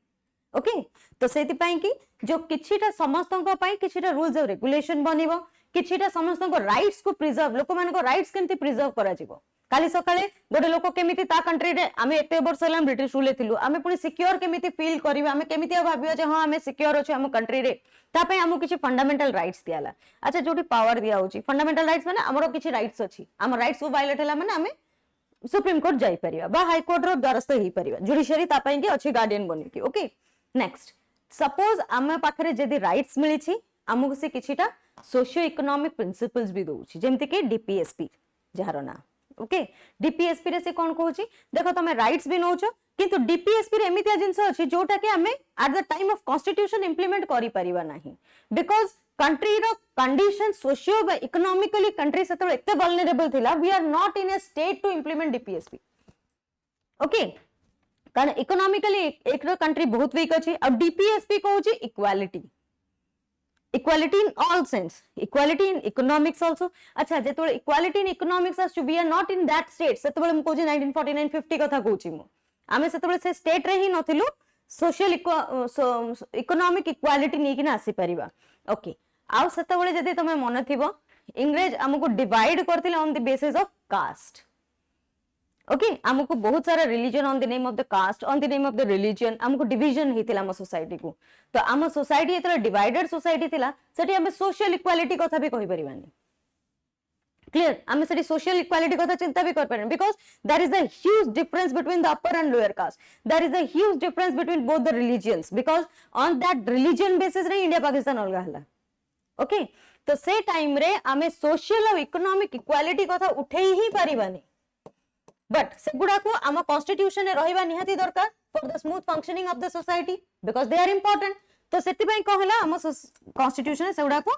Okay, तो सेति पई की जो किछिटा समस्तन पई किछिटा रूल्स और रेगुलेशन बनिबो, किछिटा समस्तन राइट्स को प्रिजर्व, लोक मान को राइट्स केमती प्रिजर्व करा जिवो. काली सकाळे गोटे लोक केमिति ता कंट्री रे आमे एते वर्ष हला ब्रिटिश रूल थिलु, आमे पुनी सिक्योर केमिति फील करिबा, आमे केमिति भाबियो जे हां आमे सिक्योर अछि हम कंट्री रे. ता पई हमु किछि फंडामेंटल राइट्स दियाला. अच्छा, जोटी पावर दिया होची फंडामेंटल राइट्स माने हमरो किछि राइट्स अछि, हम राइट्स को वायलेट हला माने आमे सुप्रीम कोर्ट जाई परिबा बा हाई कोर्ट रो द्वारस्थ ही परिबा. जुडिशियरी ता पई के अछि गार्डियन बनि की. ओके, नेक्स्ट, सपोज आमे पाखरे जदी राइट्स मिली छी हमहु से किछिटा सोशियो इकोनॉमिक प्रिंसिपल्स भी दोउची, जेमति के डीपीएसपी जहारो ना. ओके, डीपीएसपी रे से कोन कहूची देखो तमे राइट्स भी नोचो किंतु डीपीएसपी रे एमितिया जिंस अछि जोटा के हमें at the time of constitution implement करि परिबा नाही. बिकॉज़ कंट्री रो कंडीशन सोशियो इकोनॉमिकली कंट्री सेते एते वल्नरेबल थिला. We are not in a state to implement DPSP. Okay, कारण इकोनॉमिकली एक कंट्री बहुत वीक अछि. अब डीपीएसपी कहूची equality, equality in all sense, equality in economics also. अच्छा, जेतोले इक्वालिटी इन इकोनॉमिक्स आछ we are not in that state. सेतोले हम कहूची 1949 50 कथा कहूची मु आमे सेतोले से स्टेट रे ही नथिलु. सोशल इकोनॉमिक इक्वालिटी नेकी ना आसी परिबा. ओके, आउ सेतोले जदी तमे मन थिबो इंग्रेज हमको डिवाइड करथिले on the basis of caste. Okay हमको बहुत सारा religion on the name of the caste on the name of the religion हमको डिवीजन हेतिला हम सोसाइटी को तो हम सोसाइटी एतला डिवाइडेड सोसाइटी थिला सेठी हम सोशल इक्वालिटी कथा भी कहि परिबानी क्लियर आम से सोशल इक्वालिटी कथा चिंता भी कर पारे because there is a huge difference between the upper and lower caste there is a huge difference between both the religions because on that religion basis रे इंडिया पाकिस्तान अलग हला ओके तो से टाइम रे आमे सोशल और इकोनॉमिक इक्वालिटी कथा उठेई ही परिबानी but सेगुडा को आम कॉन्स्टिट्यूशन रहिबा निहाती दरकार for the smooth functioning of the society because they are important तो सेति पई कहला आम कॉन्स्टिट्यूशन सेगुडा को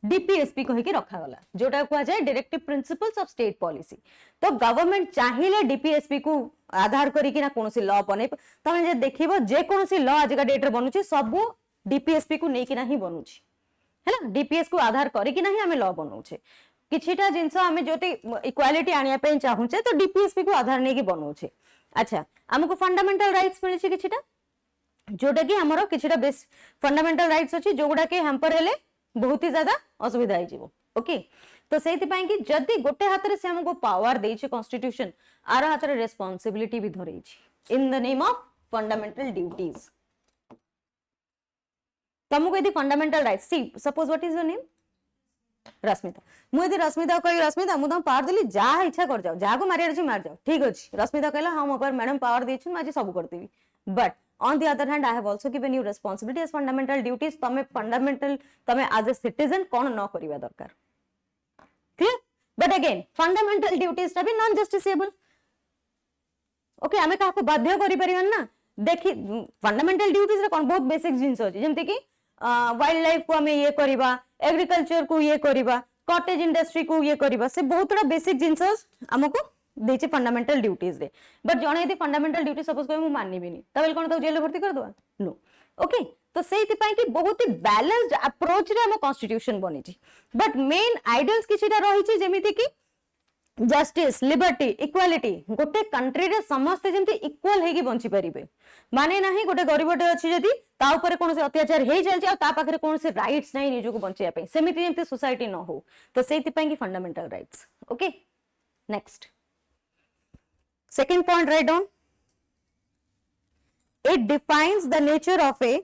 डीपीएसपी कहि के रखा गला जोटा को जाय directive principles of state policy तो गवर्नमेंट चाहिए डीपीएसपी को आधार करी कि ना कोनोसी लॉ बने तमे जे देखिबो जे कोनोसी लॉ आज का डेट रे बनुची सब डीपीएसपी को नै कि नाही बनुची हैला डीपीएस को आधार करी कि नाही हमें लॉ बनौछे किछिटा जिंस हमें जोटी इक्वालिटी आनिया पे चाहूचे तो डीपीएसपी को आधार नै कि बनौछे अच्छा हमको फंडामेंटल राइट्स मिलछि किछिटा जोटा कि हमरो किछिटा बेस फंडामेंटल राइट्स अछि जोगुडा के हैम्पर हेले बहुत ही ज्यादा असुविधा हो जीवो ओके तो सेति पई कि जदी गोटे हाथ रे से हमको पावर देइ छै कॉन्स्टिट्यूशन आरो हाथ रे रिस्पांसिबिलिटी भी धरई छै in the name of fundamental duties तुमको यदि fundamental rights see suppose what is your name Rashmita मु यदि रश्मिता कहि रश्मिता मु तुम पावर देली जा इच्छा कर जाओ जा को मारिया अछि मार जाओ ठीक अछि रश्मिता कहला हां मो पर मैडम पावर देछि म आज सब कर देबी but on the other hand I have also given you responsibility as fundamental duties तमे fundamental तमे as a citizen कोन न करिवा दरकार clear but again fundamental duties ता भी non justiciable ओके हमें का को बाध्य करि परिबन ना देखि fundamental duties रे कोन बहुत बेसिक जिंस अछि जेमति कि वाइल्ड लाइफ को हमें ये करिबा एग्रीकल्चर को ये करिबा कॉटेज इंडस्ट्री को ये करिबा से बहुतटा बेसिक जिंस हमको देचे फंडामेंटल ड्यूटीज रे बट जणे यदि फंडामेंटल ड्यूटी सपोज कोइ मु माननिबी नि तबेल कोन तो जेल भर्ती कर दवा नो ओके तो सेति पई कि बहुत ही बैलेंस्ड अप्रोच रे हम कॉन्स्टिट्यूशन बनि छी बट मेन आइडियल्स किछिटा रहि छी जेमिति कि जस्टिस लिबर्टी इक्वालिटी गोटे कंट्री रे समस्त जेमति इक्वल हेगी बंची परिबे माने नाही गोटे गरीबटे अछि जदी ता ऊपर कोनसे अत्याचार हे चलछि आ ता पाखरे कोनसे राइट्स नाही निजो को बंचिया पे सेमिति जेमति सोसाइटी न हो तो सेति पई कि fundamental rights okay next second point write down it defines the nature of a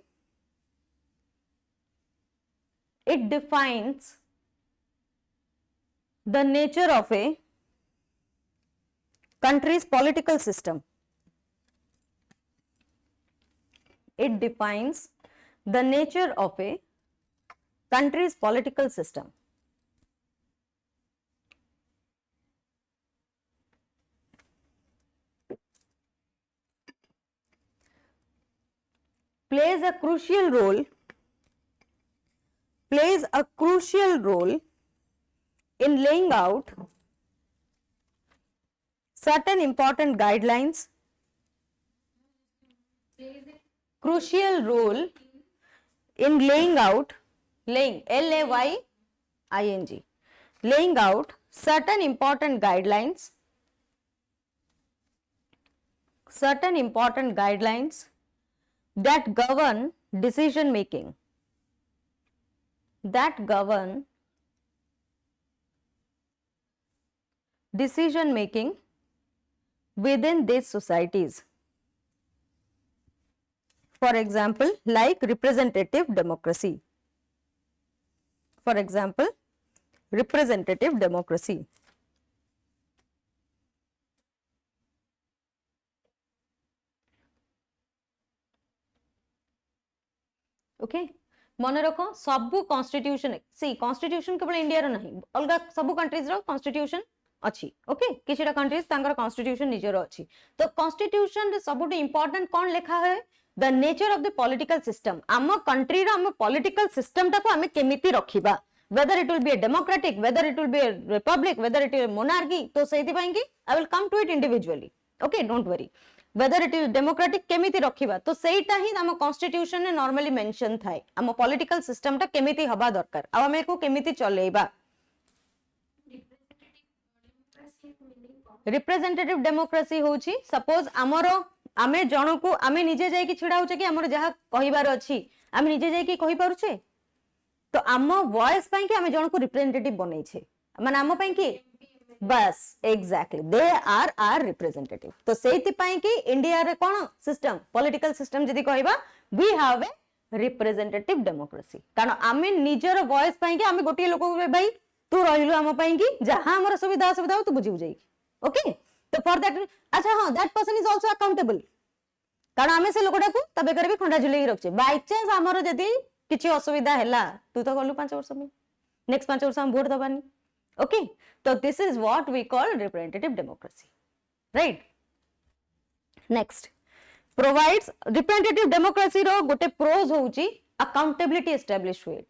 it defines the nature of a country's political system it defines the nature of a country's political system plays a crucial role in laying out certain important guidelines crucial role in laying out laying L-A-Y-I-N-G laying out certain important guidelines that govern decision making within these societies for example like representative democracy okay मन रख सब constitution सी constitution केवल India रो नहीं अलग सब countries रो constitution अच्छी okay किछटा countries तांकर constitution निजर अच्छी तो कॉन्स्टिट्यूशन रे सबुट इंपोर्टेंट कोन लिखा है the nature of the political system आम कंट्री रो आम पॉलिटिकल सिस्टम टाको आम केमिति रखिबा whether it will be a democratic whether it will be a republic whether it is a monarchy तो सेति पई कि I will come to it individually okay don't worry whether it is democratic केमिति रखिबा तो सेटा ही हम कॉन्स्टिट्यूशन ने normally mention थाए हम पॉलिटिकल सिस्टम टा केमिति हबा दरकार आ हमें को केमिति चलेबा रिप्रेजेंटेटिव डेमोक्रेसी होची सपोज हमरो आमे जण को आमे निजे जाई कि छिडा होचे कि हमरो जहा कहिबार अछि आमे निजे जाई कि कहि पारुछे तो आम वॉइस पई कि आमे जण को रिप्रेजेंटेटिव बनै छे माने आम पई कि बस exactly they are are representative तो सेति पाई कि इंडिया रे कोन सिस्टम पॉलिटिकल सिस्टम जदी कहबा we have a representative democracy कारण आमे निजर वॉइस पाई कि आमे गोटी लोक भाई तू रहिलु हम पाई कि जहां हमर सुविधा सुविधा तू बुझी बुझाई ओके तो फॉर दैट अच्छा हां that person is also accountable कारण आमे से लोकटा को तबे करबी खंडा झुलेई रखछे बाय चांस हमर जदी किछि असुविधा हैला तू तो गलु 5 वर्ष में नेक्स्ट 5 वर्ष हम वोट दबानी ओके तो this is what we call representative democracy right next provides representative democracy रो गोटे प्रोज होउची अकाउंटेबिलिटी एस्टैब्लिश हुए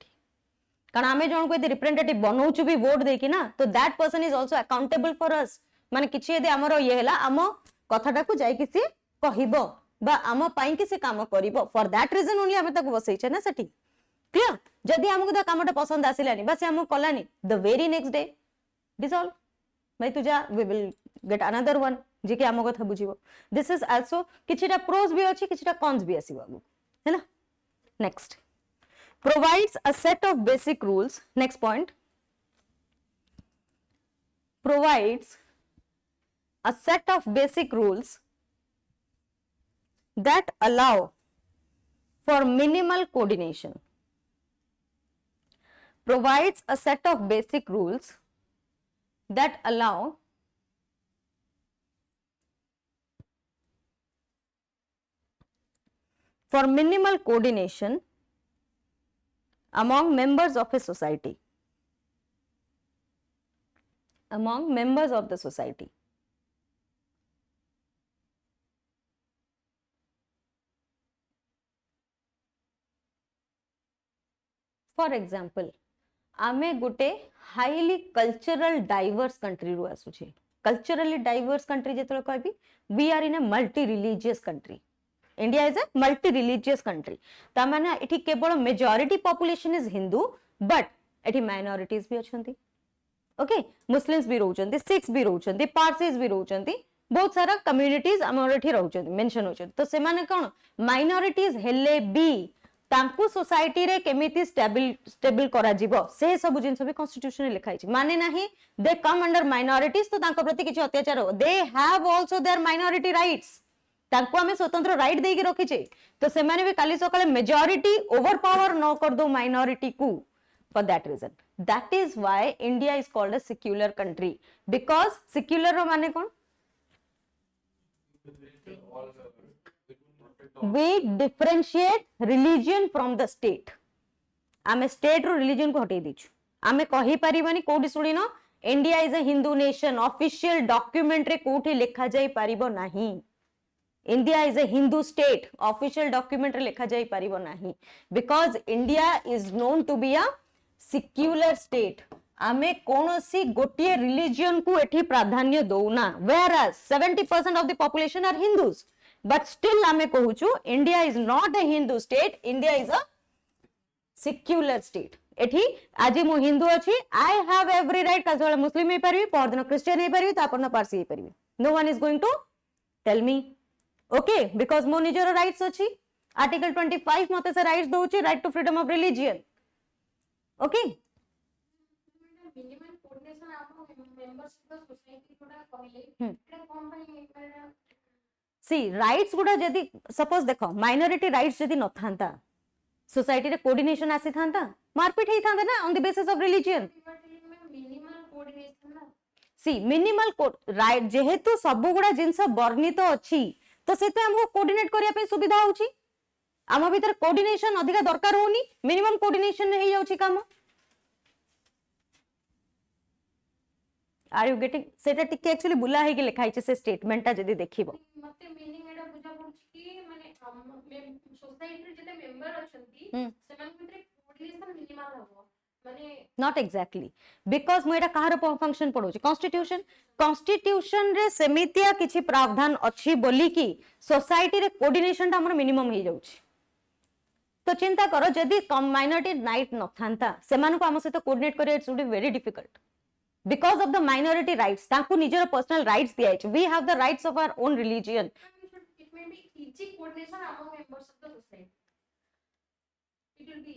कारण आमे जण को यदि रिप्रेजेंटेटिव बनौछु भी वोट देकी ना तो that person is also accountable for us माने किछि यदि हमरो ये हैला आम कथाटा को जाई किसी कहिबो बा आम पाई कि से काम करिवो फॉर दैट रीजन ओनली हमें ताको बसैछे ना सेठी क्लियर जदी हमको दा कामटा पसंद आसिलानी बस हम कलानी the very next day dissolve भाई तुजा we will get another one जे कि हम कथा बुझिवो दिस इज आल्सो किछिटा प्रोस भी अछि किछिटा कॉन्स भी आसीबो आगु हैना next provides a set of basic rules next point provides a set of basic rules that allow for minimal coordination provides a set of basic rules that allow for minimal coordination among members of a society among members of the society for example आमे गोटे highly cultural diverse country रु आसुछे culturally diverse country जेतलो कहबी we are in a multi religious country India is a multi religious country ता माने एठी केवल majority population is Hindu but एठी माइनॉरिटीज भी अछंती ओके मुस्लिम्स भी रहउचंती सिख्स भी रहउचंती पारसीज भी रहउचंती बहुत सारा कम्युनिटीज हमर एठी रहउचंती मेंशन होचंती तो से माने कोन माइनॉरिटीज हेले बी तांकु सोसाइटी रे केमिति स्टेबल करा जीवो से सब जिंस भी कॉन्स्टिट्यूशन रे लिखाई छी माने नाही दे कम अंडर माइनॉरिटीज तो तांको प्रति किछ अत्याचार हो they have also their minority rights तांको हमें स्वतंत्र राइट देई के रखी छे तो से माने भी काली सकाले मेजॉरिटी ओवर पावर न कर दो माइनॉरिटी को for that reason that is why India is called a secular country because secular रो माने कोन we differentiate religion from the state आमे स्टेट रो रिलीजन को हटेई दिछु आमे कहि परिबानी कोडी सुनिनो India is a Hindu nation official document रे कोठी लिखा जाई परिबो नाही India is a Hindu state official document रे लिखा जाई परिबो नाही because India is known to be a secular state आमे कोनोसी गोटिए रिलीजन को एठी प्राधान्य दोउना where 70% of the population are Hindus but still ame kohuchu India is not a Hindu state India is a secular state एठी आज मु हिंदू अछि I have every right कल सकाळे मुस्लिम हे परबी परदिन क्रिश्चियन हे परबी तापरन पारसी हे परबी no one is going to tell me okay because मो निजर राइट्स अछि आर्टिकल 25 मते से राइट्स दोउची right to freedom of religion okay minimum coordination of membership of society कोडा कहले एटा कोन भाई सी राइट्स गुडा जदी सपोज देखो माइनॉरिटी राइट्स जदी न थांता सोसाइटी रे कोऑर्डिनेशन आसी थांता मारपीट ही थांता ना on the basis of religion minimal coordination ना सी मिनिमल राइट जेहेतु सब गुडा जिंस वर्णित अछि तो सेते हमको कोऑर्डिनेट करिया पे सुविधा होची आम भीतर कोऑर्डिनेशन अधिका दरकार होनी मिनिमम कोऑर्डिनेशन हे जाउची काम आर यू गेटिंग सेटा टिके एक्चुअली बुला हे के लिखाई छे से स्टेटमेंटटा जदी देखिबो मते मीनिंग एडा बुझा पड़छ कि माने सोसाइटी जेते मेंबर अछंती सेमान भितर कोऑर्डिनेशन मिनिमल हबो माने नॉट एग्जैक्टली बिकॉज़ मु एटा कहार फंक्शन पढोची कॉन्स्टिट्यूशन रे सेमितिया किछि प्रावधान अछि बोली कि सोसाइटी रे कोऑर्डिनेशन ता हमर मिनिमम हे जाउची तो चिंता करो जदी कम माइनॉरिटी राइट न थांता सेमान को हम से तो कोऑर्डिनेट करे it's would be very difficult because of the minority rights ताकू निजर पर्सनल राइट्स दिया है we have the rights of our own religion it may be easy coordination among members of the society it will be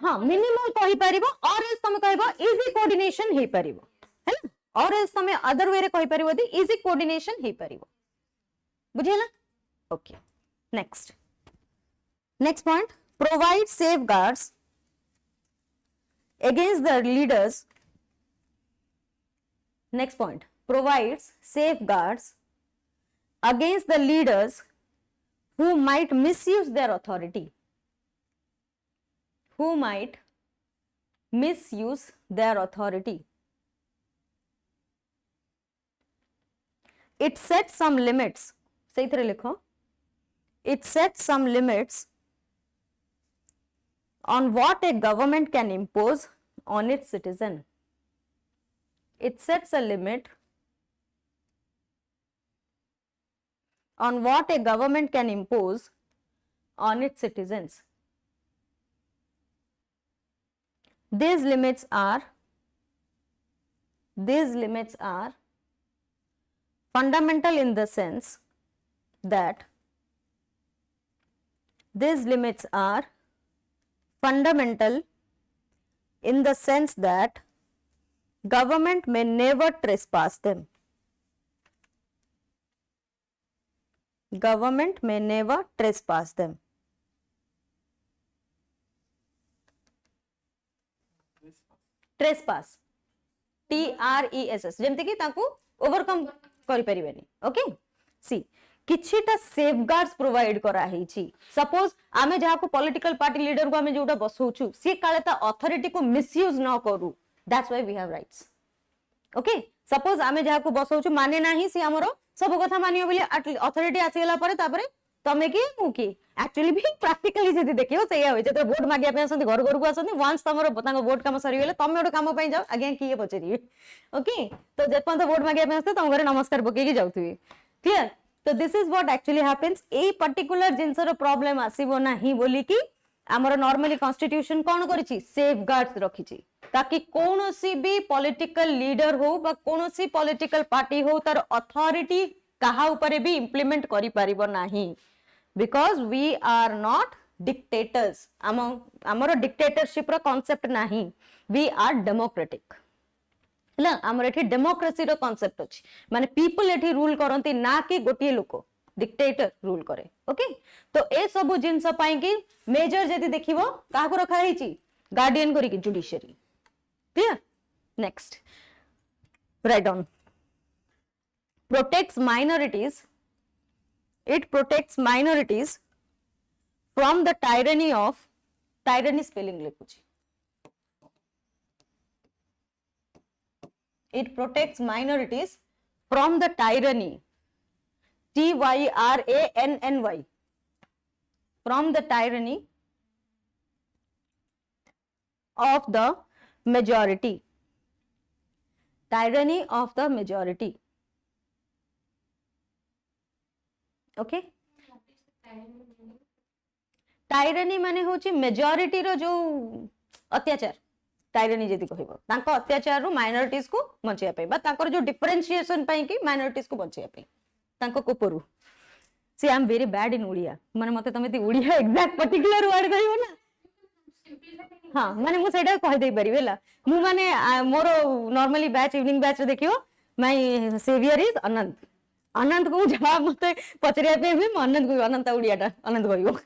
हां minimal कहि परिबो और else तुम कहबो easy coordination हे परिबो है और एल्स तमे अदर वे रे कहि परिबो दी इजी कोऑर्डिनेशन हे परिबो बुझिला okay next point provide safeguards against the leaders next point provides safeguards against the leaders who might misuse their authority it sets some limits सही तरह लिखो it sets some limits on what a government can impose on its citizen. It sets a limit on what a government can impose on its citizens. These limits are fundamental in the sense that government may never trespass them. Trespass TRESS जेमते कि ताकू overcome करि परिबेनी okay सी किछिटा safeguards provide करा हेछि suppose आमे जहा को political party leader को आमे जोटा बसौछु से काले ता अथॉरिटी को मिसयूज न करू that's why we have rights okay suppose आमे जहा को बसौछु माने नाही से हमरो सब कथा मानियो बोली अथॉरिटी आसी गेला परे तापरे तमे की मु की एक्चुअली भी प्रैक्टिकली जदी देखियो सेया होय जेते वोट मागिया पे आसंती घर घर को आसंती वंस तमरो तांको वोट काम सरी गेले तमे ओडो काम पई जाओ आगे की पचरी ओके तो जेपन तो वोट मागिया पे आसते तम घरे नमस्कार पके की जाउथि क्लियर तो this is what actually happens a particular जिंसर प्रॉब्लम आसीबो नाही बोली कि हमर नॉर्मली कॉन्स्टिट्यूशन कोन करिछि सेफगार्ड्स रखिछि ताकि कोनोसी भी पॉलिटिकल लीडर हो बा कोनोसी पॉलिटिकल पार्टी हो तार अथॉरिटी कहा ऊपर भी इंप्लीमेंट करि परिबो नाही because we are not dictators हमर डिक्टेटरशिप रो कांसेप्ट नाही वी आर डेमोक्रेटिक हला हमर एठी डेमोक्रेसी रो कांसेप्ट अछि माने पीपल एठी रूल करंती ना कि गोटिए लोक डिक्टेटर रूल करे ओके तो ए सब जिंस पई कि मेजर जदी देखिबो काहा को रखा हेछि गार्डियन करी कि judiciary clear next right down protects minorities from the tyranny spelling लिखुछि it protects minorities from the tyranny TYRANNY from the tyranny of the majority okay tyranny माने होची मेजॉरिटी रो जो अत्याचार टायरानी जदी कहबो तांको अत्याचार रो माइनॉरिटीज को बंचिया पे बा तांकर जो डिफरेंशिएशन पई कि माइनॉरिटीज को बंचिया पे तांको कोपरु see I am very bad in Odia माने मते तमे ती उड़िया एग्जैक्ट पर्टिकुलर वर्ड कहबो ना हां माने मु सेटा कहि देई परिबेला मु माने मोर नॉर्मली बैच इवनिंग बैच देखियो माय सेवियर इज अनंत को जवाब मते पचरिया पे भी अनंत को अनंत उड़ियाटा अनंत कहबो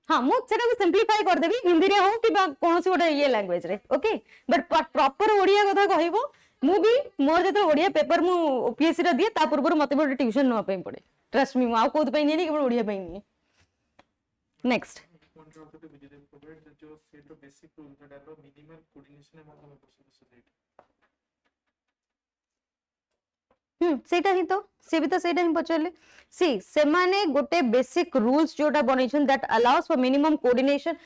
हाँ मु सेटा को सिंपलीफाई कर देबी हिंदी रे हो कि कोनोसी गोटे ये लैंग्वेज रे ओके बट प्रॉपर ओडिया कथा कहबो मु भी मोर जते ओडिया पेपर मु ओपीएससी रे दिए ता पूर्व मते बोटे ट्यूशन न पे पड़े ट्रस्ट मी आ कोद पे नहीं केवल ओडिया पे नहीं नेक्स्ट सेटा ही तो से भी तो सेटा ही पचले सी से माने गोटे बेसिक रूल्स जोटा बनेछन that allows for minimum coordination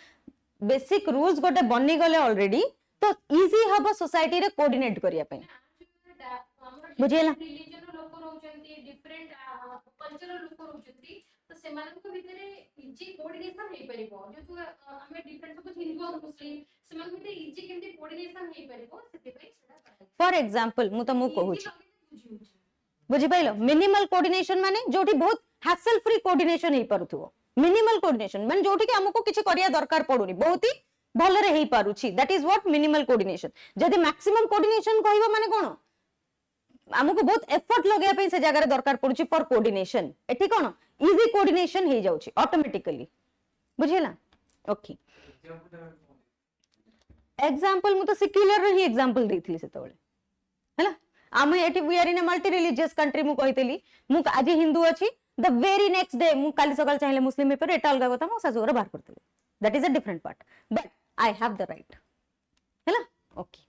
basic rules गोटे बनी गले ऑलरेडी तो इजी हबो सोसाइटी रे कोऑर्डिनेट करिया पे बुझियला रिलीजन लोक रहउचंती डिफरेंट कल्चरल लोक रहउचंती तो सेमान को भितरे इजी कोऑर्डिनेशन हे परिबो जो हमें डिफरेंट सब हिंदू और मुस्लिम सेमान भितरे इजी केमती कोऑर्डिनेशन हे परिबो सेते पई सेटा फॉर एग्जांपल मु त मु कहूची बुझी पाइलो मिनिमल कोऑर्डिनेशन माने जोठी बहुत हैसल फ्री कोऑर्डिनेशन हे परथुओ मिनिमल कोऑर्डिनेशन माने जोठी कि हमको किछि करिया दरकार पडुनी बहुत ही भलरे हेई पारुछि, that is what minimal coordination. जदि मैक्सिमम कोऑर्डिनेशन कहबो माने कोन, हमको बहुत एफर्ट लगे पे से जगह दरकार पड़ुछि फॉर कोऑर्डिनेशन। एठी कोन इजी कोऑर्डिनेशन हे जाउछि ऑटोमेटिकली, बुझिला। ओके, एग्जांपल मु तो सिक्युलर रे ही एग्जांपल देथिली सेतबेले हैला। आम एठी we are in a multi religious country, मु कहितली मु आज हिंदू अछि, द वेरी नेक्स्ट डे मु काली सकाल चाहिले मुस्लिम पेपर, एटा अलगा कथा, मु सासुर बाहर करतली, that is a different part, but I have the right हैला। Okay,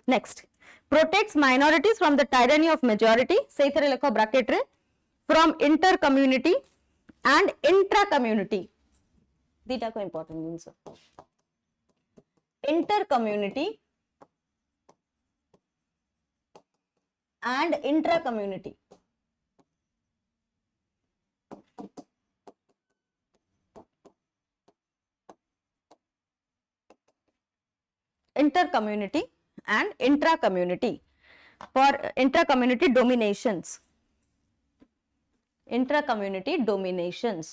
next, protects minorities from the tyranny of majority, सेही थरे लेखो ब्रैकेट रे, from inter community and intra community, दीटा को इंपोर्टेंट जिंस, inter community and intra community। Inter community and intra community, for intra community dominations, intra community dominations,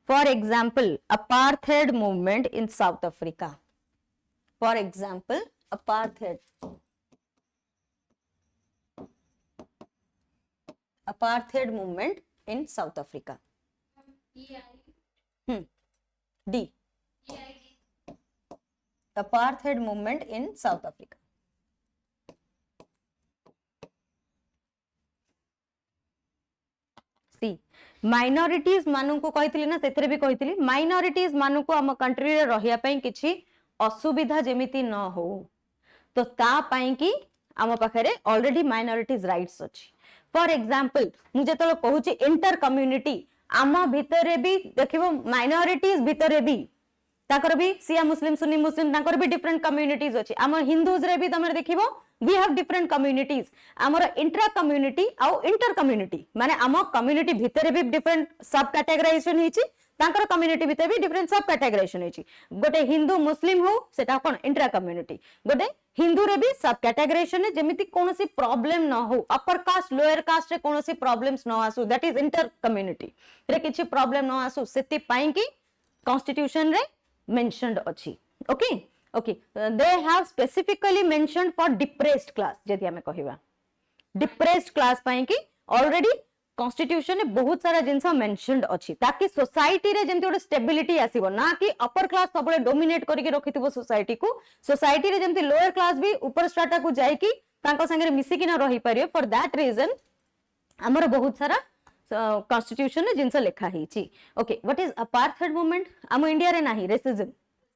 for example apartheid movement in South Africa, for example apartheid movement in South Africa, D, apartheid movement in South Africa। See, minorities मानु को कहितली ना, सेथरे भी कहितली minorities मानु को हम country रे रहिया पई किछि असुविधा जेमिति न हो, तो ता पई कि हम पाखरे ऑलरेडी माइनॉरिटीज राइट्स अछि। फॉर एग्जांपल मु जेतलो कहूची इंटर कम्युनिटी, आम भितरे भी देखिबो माइनॉरिटीज भितरे भी ताकर भी सिया मुस्लिम सुन्नी मुस्लिम ताकर भी डिफरेंट कम्युनिटीज अछि। आम हिंदूज रे भी तमरे देखिबो वी हैव डिफरेंट कम्युनिटीज। आमर इंट्रा कम्युनिटी आउ इंटर कम्युनिटी माने आम कम्युनिटी भितरे भी डिफरेंट सब कैटेगराइजेशन हिची, ताकर कम्युनिटी भितरे भी डिफरेंट सब कैटेगराइजेशन हिची। गोटे हिंदू मुस्लिम हो सेटा कोन इंट्रा कम्युनिटी, गोटे हिंदू रे भी सब कैटेगराइजेशन जेमिति कोनोसी प्रॉब्लम न हो, अपर कास्ट लोअर कास्ट रे कोनोसी प्रॉब्लम्स न आसु, दैट इज इंटर कम्युनिटी रे किछि प्रॉब्लम न आसु, सेति पई कि कॉन्स्टिट्यूशन रे mentioned अछि। Okay okay, they have specifically mentioned for depressed class, जदि हमें कहिबा डिप्रेस्ड क्लास पई कि ऑलरेडी कॉन्स्टिट्यूशन रे बहुत सारा जिंस मेंशनड अछि, ताकि सोसाइटी रे जेमति ओटे स्टेबिलिटी आसीबो ना कि अपर क्लास सबले डोमिनेट करके रखिथिबो सोसाइटी को, सोसाइटी रे जेमति लोअर क्लास भी ऊपर स्ट्राटा को जाई कि तांको संगे मिसी कि न रही परियो। फॉर दैट रीजन हमर बहुत सारा कॉन्स्टिट्यूशन रे जिंस लेखा हिची। Okay, what is apartheid movement? हम इंडिया रे नाही racism,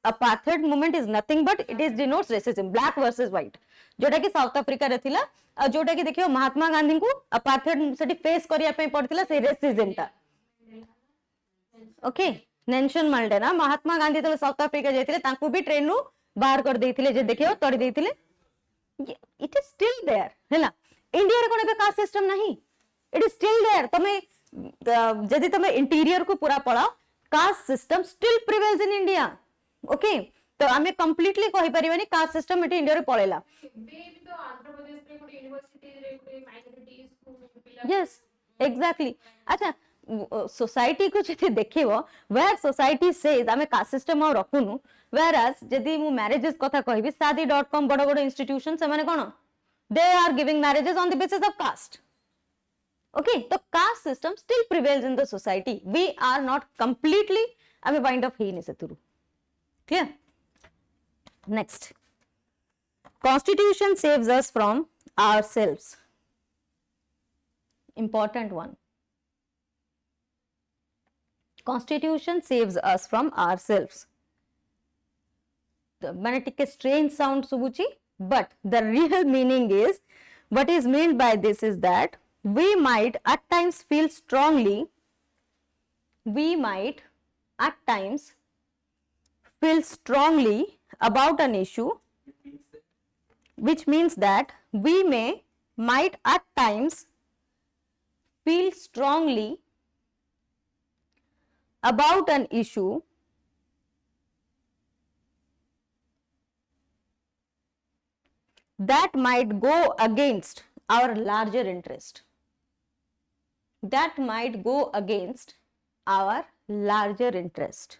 apartheid movement is nothing but it is denotes racism, black versus white, जोटा कि साउथ अफ्रीका रे थिला, जोटा कि देखियो महात्मा गांधी को अपार्थाइड सेठी फेस करिया पे पड़थिला से रेसिज्म ता। Okay, Nelson Mandela Mahatma Gandhi तो साउथ अफ्रीका जाइथिले, तांको भी ट्रेन नु बाहर कर देथिले, जे देखियो तोड़ी देथिले, इट इज स्टिल देयर हैला। इंडिया रे कोन बे कास्ट सिस्टम नहीं, इट इज स्टिल देयर। तमे जदि तमे इंटीरियर को पूरा पढ़ाओ, caste system still prevails in India. Okay, तो आमे कंप्लीटली कहि परिबानी कास्ट सिस्टम एटी इंडिया रे पळेला। तो आंध्र प्रदेश रे कोन यूनिवर्सिटी रे कोन माइनॉरिटीज को, यस एग्जैक्टली। अच्छा, सोसाइटी को जति देखिबो, वेयर सोसाइटी सेज आमे caste system uh रखुनु, where as जदि मु मैरिजेस कथा कहिबी, शादी.com बड़ बड़ इंस्टीट्यूशन से माने कोन, they are giving marriages on the basis of caste. Okay, the caste system still prevails in the society. We are not completely, I mean, wind up here is clear. Next, Constitution saves us from ourselves. Important one. Constitution saves us from ourselves. The manitic strange sound subuchi, but the real meaning is, what is meant by this is that we might at times feel strongly about an issue, which means that we might at times feel strongly about an issue that might go against our larger interest. That might go against our larger interest.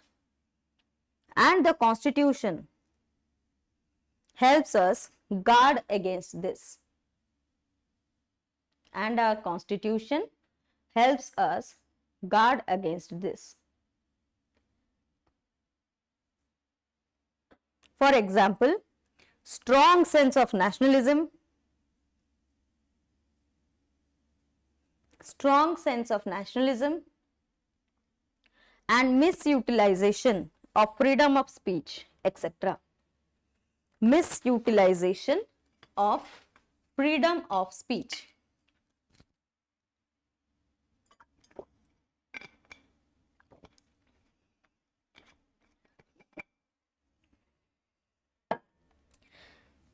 and the constitution helps us guard against this, and our constitution helps us guard against this. For example, strong sense of nationalism, and misutilization of freedom of speech, etc. Misutilization of freedom of speech.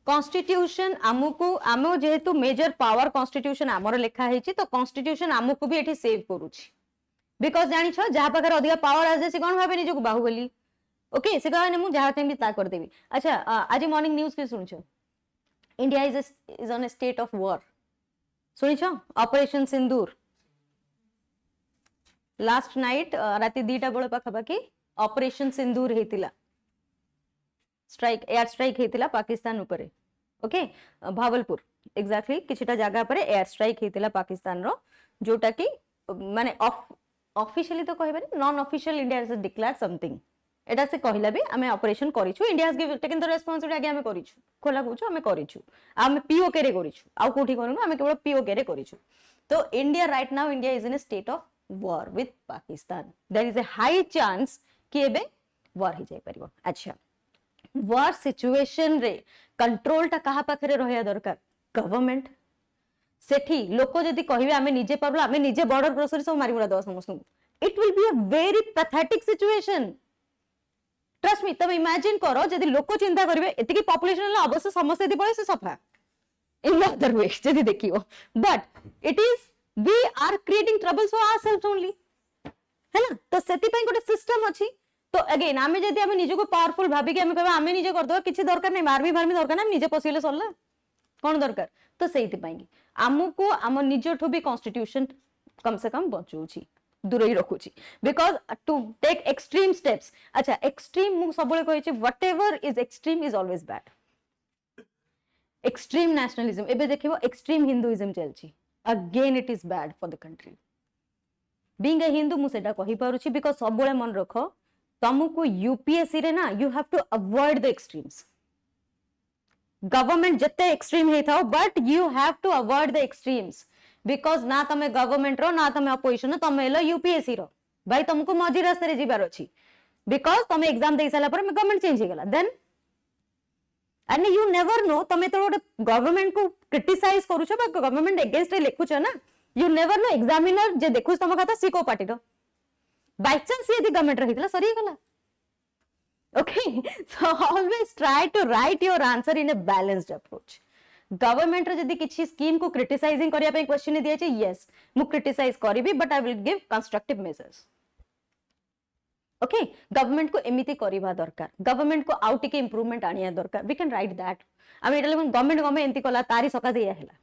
Constitution आमको आम जेहेतु major power constitution आमर लिखा है तो constitution आमको भी एठी सेव करूची बिकॉज जानि छ जहा पाखर अधिक पावर आसे से कोन भाबे निजको बाहुबली ओके से कहने मु जहा भी ता कर देबी अच्छा आज मॉर्निंग न्यूज़ के सुन छ India is on a state of war सुनी छ ऑपरेशन सिंदूर लास्ट नाइट राति 2टा बेले पाखापाखि ऑपरेशन सिंदूर हेतिला स्ट्राइक एयर स्ट्राइक हेतिला पाकिस्तान उपरे ओके भावलपुर एक्जाक्टली किछटा जगह पर एयर स्ट्राइक हेतिला पाकिस्तान रो जोटा कि माने ऑफिशियली तो कहबे non official India has declared something एटा से कहला भी हमें ऑपरेशन करिछु India has given taken the responsibility आगे हमें करिछु खोला कहछु हमें करिछु हमें पीओके रे करिछु आ कोठी करनु हमें केवल पीओके रे करिछु तो India right now India is in a state of war with Pakistan there is a high chance कि एबे वॉर ही जाय परिबो अच्छा वॉर सिचुएशन रे कंट्रोल टा कहा पाखरे रहया दरकार गवर्नमेंट सेठी लोक जदी कहिबे हमें निजे पारलो हमें निजे बॉर्डर ग्रोसरी सब मारी मुरा दवा समस्त it will be a very pathetic situation trust me तब इमेजिन करो जदी लोक चिंता करिवे एतिकी पॉपुलेशन अवश्य समस्त यदि पळे से सफा इन अदर वे जदी देखियो but it is we are creating troubles for ourselves only है ना तो सेति पई गोटे सिस्टम अछि तो अगेन आमे जदी आमे निजे को पावरफुल भाबी के आमे कहबा आमे निजे कर दो किछि दरकार नै मारमी दरकार नै निजे पसिले सरला कोन दरकार तो सेति पई आमुको आम निजठो भी कॉन्स्टिट्यूशन कम से कम बचौछि दूर ही रखुछि because to take extreme steps अच्छा एक्सट्रीम मु सबले कहै छी whatever is extreme is always bad extreme nationalism एबे देखिबो एक्सट्रीम हिंदुइज्म चलछि again it is bad for the country being a Hindu मु सेटा कहि पारुछि बिकॉज सबले मन रखो तुमको यूपीएससी रे ना you have to avoid the extremes government जत्ते एक्सट्रीम हे थाओ but you have to avoid the extremes because ना तमे गवर्नमेंट रो ना तमे अपोजिशन तमे लो यूपीएससी रो भाई तुमको मझी रास्ते रे जीवार अछि बिकॉज तमे एग्जाम देई साला पर गवर्नमेंट चेंज हे गेला then and you never know तमे तो गवर्नमेंट को क्रिटिसाइज करू छ बा गवर्नमेंट अगेंस्ट रे लिखु छ ना यू नेवर नो एग्जामिनर जे देखु तम खाता सी को पार्टी रो बाय चांस यदि गवर्नमेंट रहितला सरी गला okay so always try to write your answer in a balanced approach government रे जदी किछि स्कीम को क्रिटिसाइजिंग करिया पे क्वेश्चन दिया छै यस मु क्रिटिसाइज करिबी but I will give constructive measures okay government को एमिति करिबा दरकार गवर्नमेंट को आउट टिके इंप्रूवमेंट आनिया दरकार वी कैन राइट दैट आमे एटा गवर्नमेंट एंती कला तारी सका दिया हैला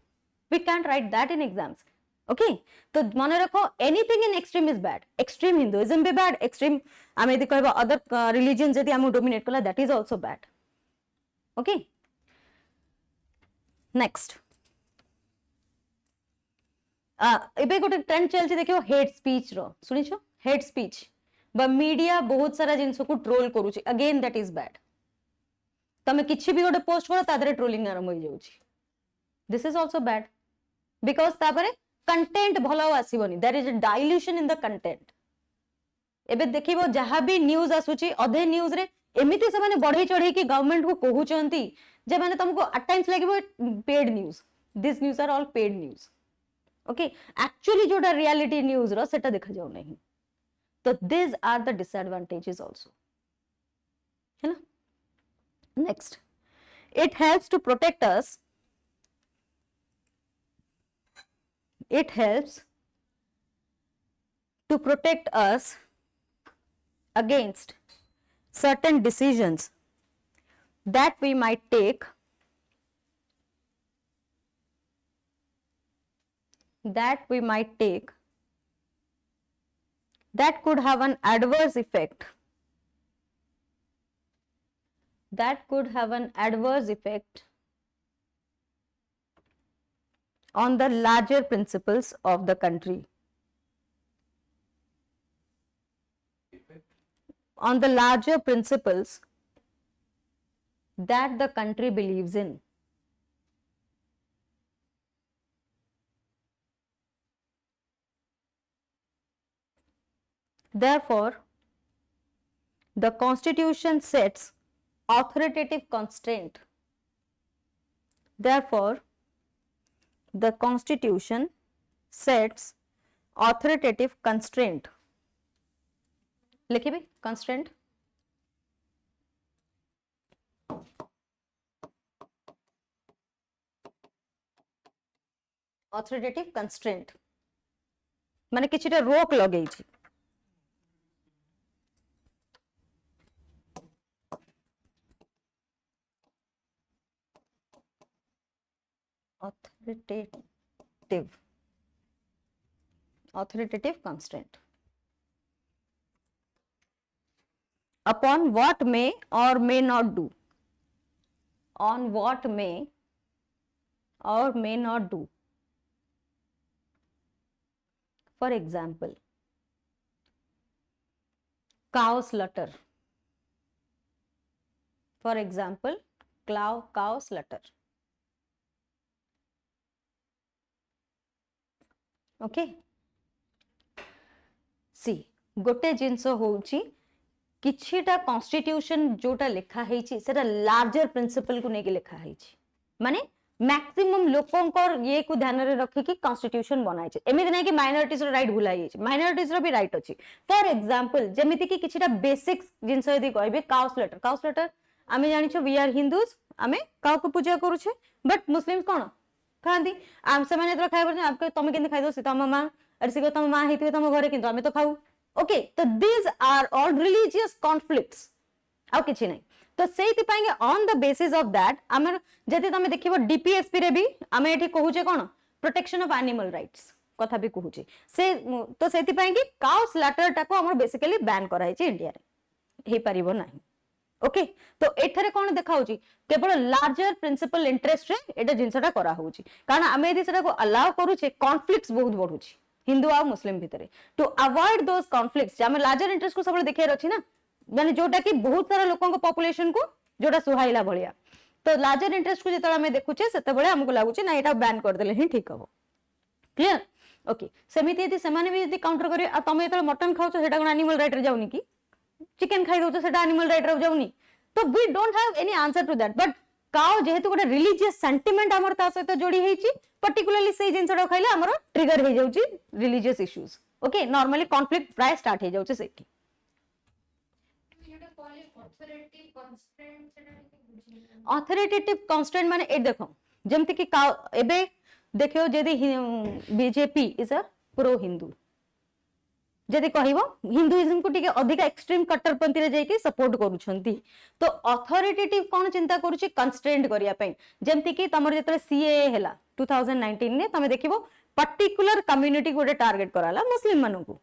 we can write that in exams okay तो मन रखो anything in extreme is bad extreme Hinduism भी बैड एक्सट्रीम आमे यदि कहबा अदर रिलीजन जदि आमे डोमिनेट कला that is also bad okay next एबे गोटे ट्रेंड चलछि देखियो हेट स्पीच रो सुनि छ हेट स्पीच बा मीडिया बहुत सारा जिंस को ट्रोल करू छी अगेन दैट इज बैड तमे किछि भी गोटे पोस्ट करो तादरे ट्रोलिंग आरंभ हो जाउछि this is also bad because तापरे कंटेंट भलो आसीबोनी there is a dilution in the content एबे देखिबो जहां भी न्यूज़ आसुची अधे न्यूज़ रे एमिति से माने बढ़ई चढ़ई कि गवर्नमेंट को कहउचंती जे माने तुमको एट टाइम्स लागिबो paid news this news are all paid news okay actually जोटा रियलिटी न्यूज़ रो सेटा देखा जाउ नहीं तो this are the disadvantages also है ना next it helps to protect us it helps to protect us against certain decisions that we might take that could have an adverse effect that could have an adverse effect on the larger principles of the country. On the larger principles that the country believes in. Therefore, the Constitution sets authoritative constraint. Therefore, the Constitution sets authoritative constraint. लिखिए भी constraint. Authoritative constraint माने किछिटा रोक लगेई छी. authoritative constraint upon what may or may not do, on what may or may not do. For example, cow slaughter. For example, cow slaughter. Okay सी गोटे जिनस होउची किछिटा constitution जोटा लिखा हेची सेटा लार्जर प्रिंसिपल को नेकी लिखा हेची माने मैक्सिमम लोकंकर ये को ध्यान रे रखी कि कॉन्स्टिट्यूशन बनाई छे एमिति नै कि माइनॉरिटीज रो राइट भुलाई हेची माइनॉरिटीज रो भी राइट अछि फॉर एग्जांपल जेमिति कि किछिटा बेसिक जिनस यदि कहबे काउ स्लॉटर आमे जानि छ वी आर हिंदूज आमे काउ को पूजा करू छे बट मुस्लिम्स कोन खाती आम से माने तो खाइबो आपके तमे केन खाइ दो से तम मां अरे से तम मां हेतिबे तम घरे किंतु आमे तो खाऊ ओके तो this are all religious conflicts आ किछि नै तो सेति पाएंगे on the basis of that हमर जति तमे देखिबो डीपीएसपी रे भी आमे एठी कहू छे कोन प्रोटेक्शन ऑफ एनिमल राइट्स कथा भी कहू छे से तो सेति पाएंगे काउ स्लॉटर टाको हमर बेसिकली बैन कराई छे इंडिया रे हे परिबो नाही ओके तो एथरे कोन देखाउची केवल लार्जर प्रिंसिपल इंटरेस्ट रे एटा जिंसटा करा होउची कारण आमे यदि सेटा को अलाउ करू छे कॉन्फ्लिक्ट्स बहुत बढ़ुची हिंदू आ मुस्लिम भितरे टू अवॉइड दोस कॉन्फ्लिक्ट्स जे आमे लार्जर इंटरेस्ट को सबले देखै रछि ना माने जोटा कि बहुत सारा लोकन को पॉपुलेशन को जोटा सुहाइला भलिया तो लार्जर इंटरेस्ट को जेतला आमे देखु छे सेते बेले हमको लागु छे ना एटा बैन कर देले ही ठीक हबो क्लियर ओके सेमिति यदि सेमाने भी यदि काउंटर करे आ तमे जेतला मटन खाउ छो सेटा कोन एनिमल राइट रे जाउनी की चिकन खाइ दो सेटा एनिमल राइट रे जाउनी तो we don't have any answer to that but cow जेहेतु गोटे रिलीजियस सेंटिमेंट हमर ता सहित जोड़ी हेची पर्टिकुलरली सेही जिंसडा खाइले हमर ट्रिगर हे जाउची religious issues okay normally conflict प्राय स्टार्ट हे जाउची सेठी ऑथोरिटेटिव कांस्टेंट माने ए देखो जेमति कि एबे देखियो जदी BJP is a pro Hindu जदि कहबो हिंदुइज्म को टिके अधिक एक्सट्रीम कट्टरपंथी रे जाई के सपोर्ट करूछंती तो अथॉरिटेटिव कोन चिंता करूची कंस्ट्रेंट करिया पई जेमति कि तमर जतरे सीए हैला 2019 ने तमे देखिबो पर्टिकुलर कम्युनिटी को टारगेट कराला मुस्लिम मानु को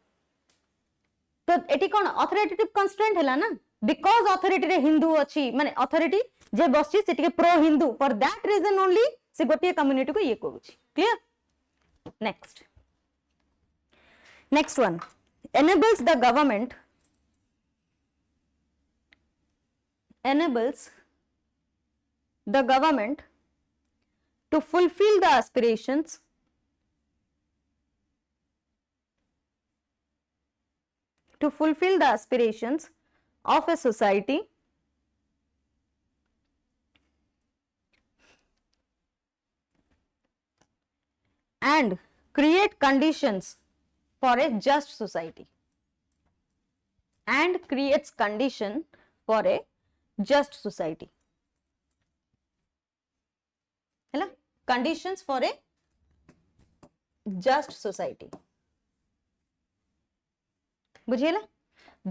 तो एटी कोन अथॉरिटेटिव कंस्ट्रेंट हैला ना बिकॉज़ अथॉरिटी रे हिंदू अछि माने अथॉरिटी जे बसची से टिके pro Hindu for that reason only से गोटे कम्युनिटी को ये करूची clear next one enables the government to fulfill the aspirations of a society and create conditions for a just society and creates condition for a just society हैला conditions for a just society बुझियला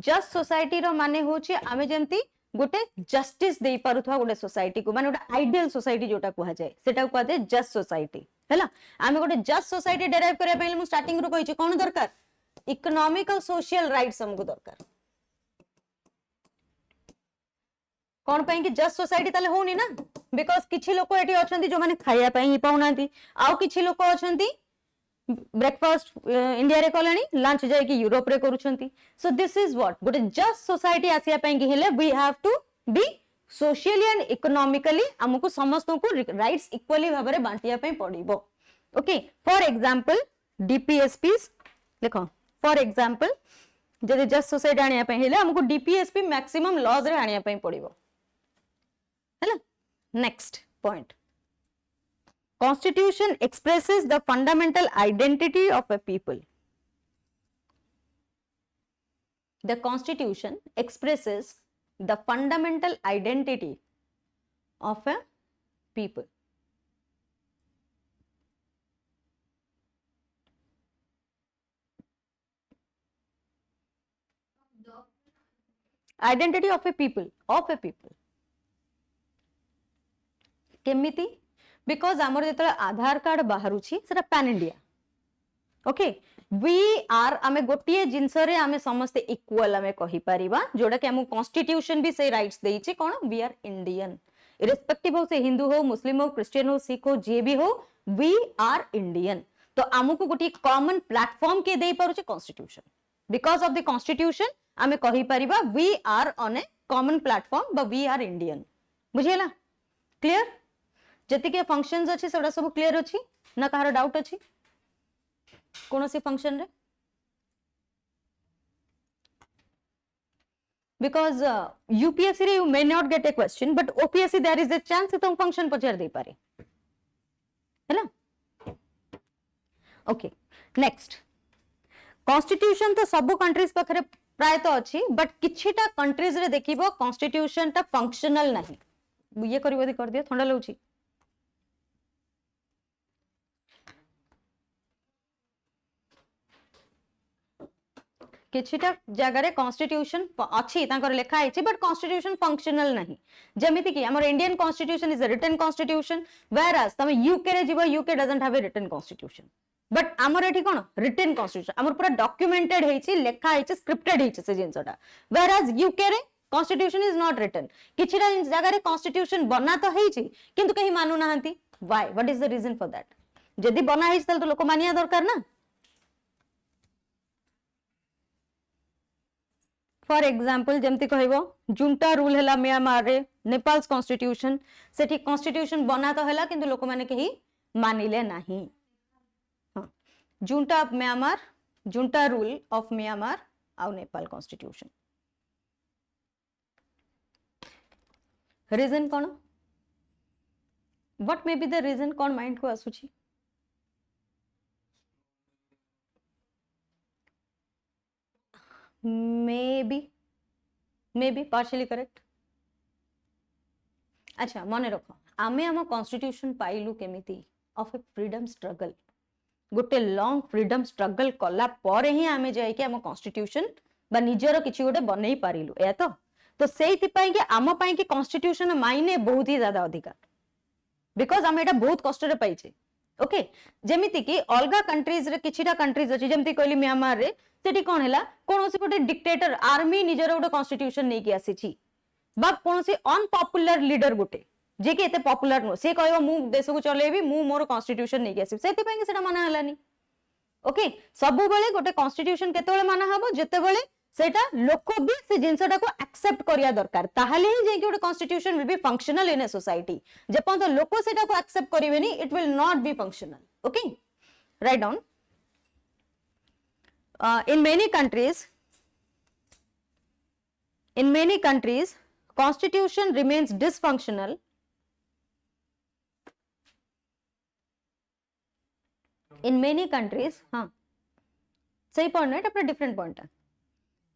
just society रो माने होची आमे जेमती गोटे justice देई पारुथवा गोटे society को माने गोटे आइडियल सोसाइटी जोटा कुहा जाय सेटा को कहते जस्ट सोसाइटी हैला आमे गोटे जस्ट सोसाइटी डेराइव करे पहिले मु स्टार्टिंग रो कहिची कोन दरकार इकोनॉमिकल सोशल राइट्स हमको दरकार कौन पाई कि जस्ट सोसाइटी ताले होनी ना बिकॉज किछि लोक एठी अछंती जो माने खाइया पई ही पाउनांती आउ किछि लोक अछंती ब्रेकफास्ट इंडिया रे कलानी लंच जाय कि यूरोप रे करूछंती सो दिस इज व्हाट गोटे जस्ट सोसाइटी आसिया पई कि हेले we have to be socially and economically हमको समस्त को राइट्स इक्वली भाव में बांटिया पई पड़िबो ओके फॉर एग्जांपल डीपीएसपीस देखो फॉर एग्जांपल जदि जस्ट सोसाइटी आनिया पई हेले हमको डीपीएसपी मैक्सिमम लॉज रे आनिया पई पड़िबो हैला next point Constitution expresses the fundamental identity of a people. The Constitution expresses the fundamental identity of a people. Identity of a people, केमिति बिकॉज आमर जो आधार कार्ड बाहर PAN India okay we are आमे गोटे जिनस आमे समस्ते इक्वल आमे कहि परिबा जोडा कि हमु कॉन्स्टिट्यूशन भी से राइट्स देइछि कोन वी आर इंडियन इरेस्पेक्टिव हो से हिंदू हो मुस्लिम हो क्रिश्चियन हो सिख हो जे भी हो वी आर इंडियन तो आमको गोटे कॉमन प्लेटफॉर्म के दे पारुचे constitution because of the constitution आमे कहि परिबा we are on a common platform but we are Indian बुझियला क्लियर जति के फंक्शंस अछि सेडा सब क्लियर अछि ना कहार डाउट अछि कोनोसी फंक्शन रे बिकॉज यूपीएससी रे you may not get a question but OPSC there is a chance तुम फंक्शन पचार दे पारे हैला ओके नेक्स्ट कॉन्स्टिट्यूशन तो सब कंट्रीज पाखरे प्राय तो अछि बट किछिटा कंट्रीज रे देखिबो कॉन्स्टिट्यूशन ता फंक्शनल नाही ये करिवो कर दियो ठंडा लउछि किछिटा जगह रे कॉन्स्टिट्यूशन अछि तांकर लेखा आइछि बट कॉन्स्टिट्यूशन फंक्शनल नहीं जेमिति कि हमर Indian constitution is a written constitution whereas तमे यूके रे जीवो UK doesn't have a written constitution but हमर एठी कोन रिटन कॉन्स्टिट्यूशन हमर पूरा डॉक्यूमेंटेड हेछि लेखा हेछि स्क्रिप्टेड हेछि से जिंसटा वेयर एज यूके रे कॉन्स्टिट्यूशन इज नॉट रिटन किछिटा जगह रे कॉन्स्टिट्यूशन बना तो हेछि किंतु कहीं मानु नाहंती why what is the reason for that जदी बना हेछि तल तो लोक मानिया दरकार ना फॉर एग्जांपल जमती कहबो जुंटा रूल हैला म्यांमार रे नेपाल्स कॉन्स्टिट्यूशन सेठी कॉन्स्टिट्यूशन बना तो हैला किंतु लोक माने कहीं मानिले नाही हां junta of Myanmar junta rule of Myanmar आ नेपाल कॉन्स्टिट्यूशन रीजन कोन what may be the reason कोन माइंड को आसुची maybe partially correct अच्छा मने रखो आमे हम कॉन्स्टिट्यूशन पाइलु केमिति ऑफ ए फ्रीडम स्ट्रगल गोटे लॉन्ग फ्रीडम स्ट्रगल कला परे ही आमे जाय कि हम कॉन्स्टिट्यूशन बा निजरो किछि गोटे बनै पारिलु ए तो सेति पई कि आम पई कि कॉन्स्टिट्यूशन मायने बहुत ही ज्यादा अधिकार बिकॉज आमे एटा बहुत कष्ट रे पाइछे ओके जेमिति कि अलगा कंट्रीज रे किछिटा कंट्रीज अछि जेमिति कहली म्यांमार रे सेठी कोन हैला कोनोसी गोटे डिक्टेटर आर्मी निजरो गोटे कॉन्स्टिट्यूशन नै कि आसीछि बा कोनोसी अनपॉपुलर लीडर गोटे जे कि एते पॉपुलर नो से कहबो मु देश को चलेबी मु मोर कॉन्स्टिट्यूशन नै कि आसी सेति पई कि सेटा माना हलानी ओके सबु बेले गोटे कॉन्स्टिट्यूशन केतेबेले माना हबो जेतेबेले सेटा लोक भी से जिंसटा को एक्सेप्ट करिया दरकार ताहाले ही जे कि गोटे constitution will be functional in a society जे पन तो लोक सेटा को एक्सेप्ट करिवेनी it will not be functional okay write down in many countries constitution remains dysfunctional in many countries हाँ सही पॉइंट है अपना डिफरेंट पॉइंट है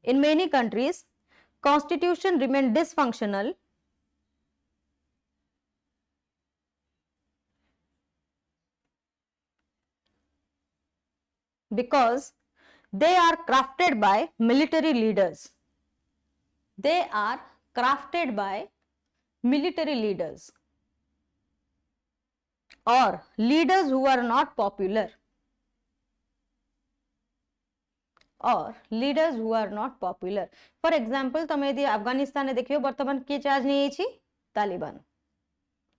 in many countries constitution remain dysfunctional because they are crafted by military leaders. They are crafted by military leaders or leaders who are not popular or leaders who are not popular. For example, तमे यदि अफगानिस्तान में देखियो वर्तमान किए charge नहीं है Taliban.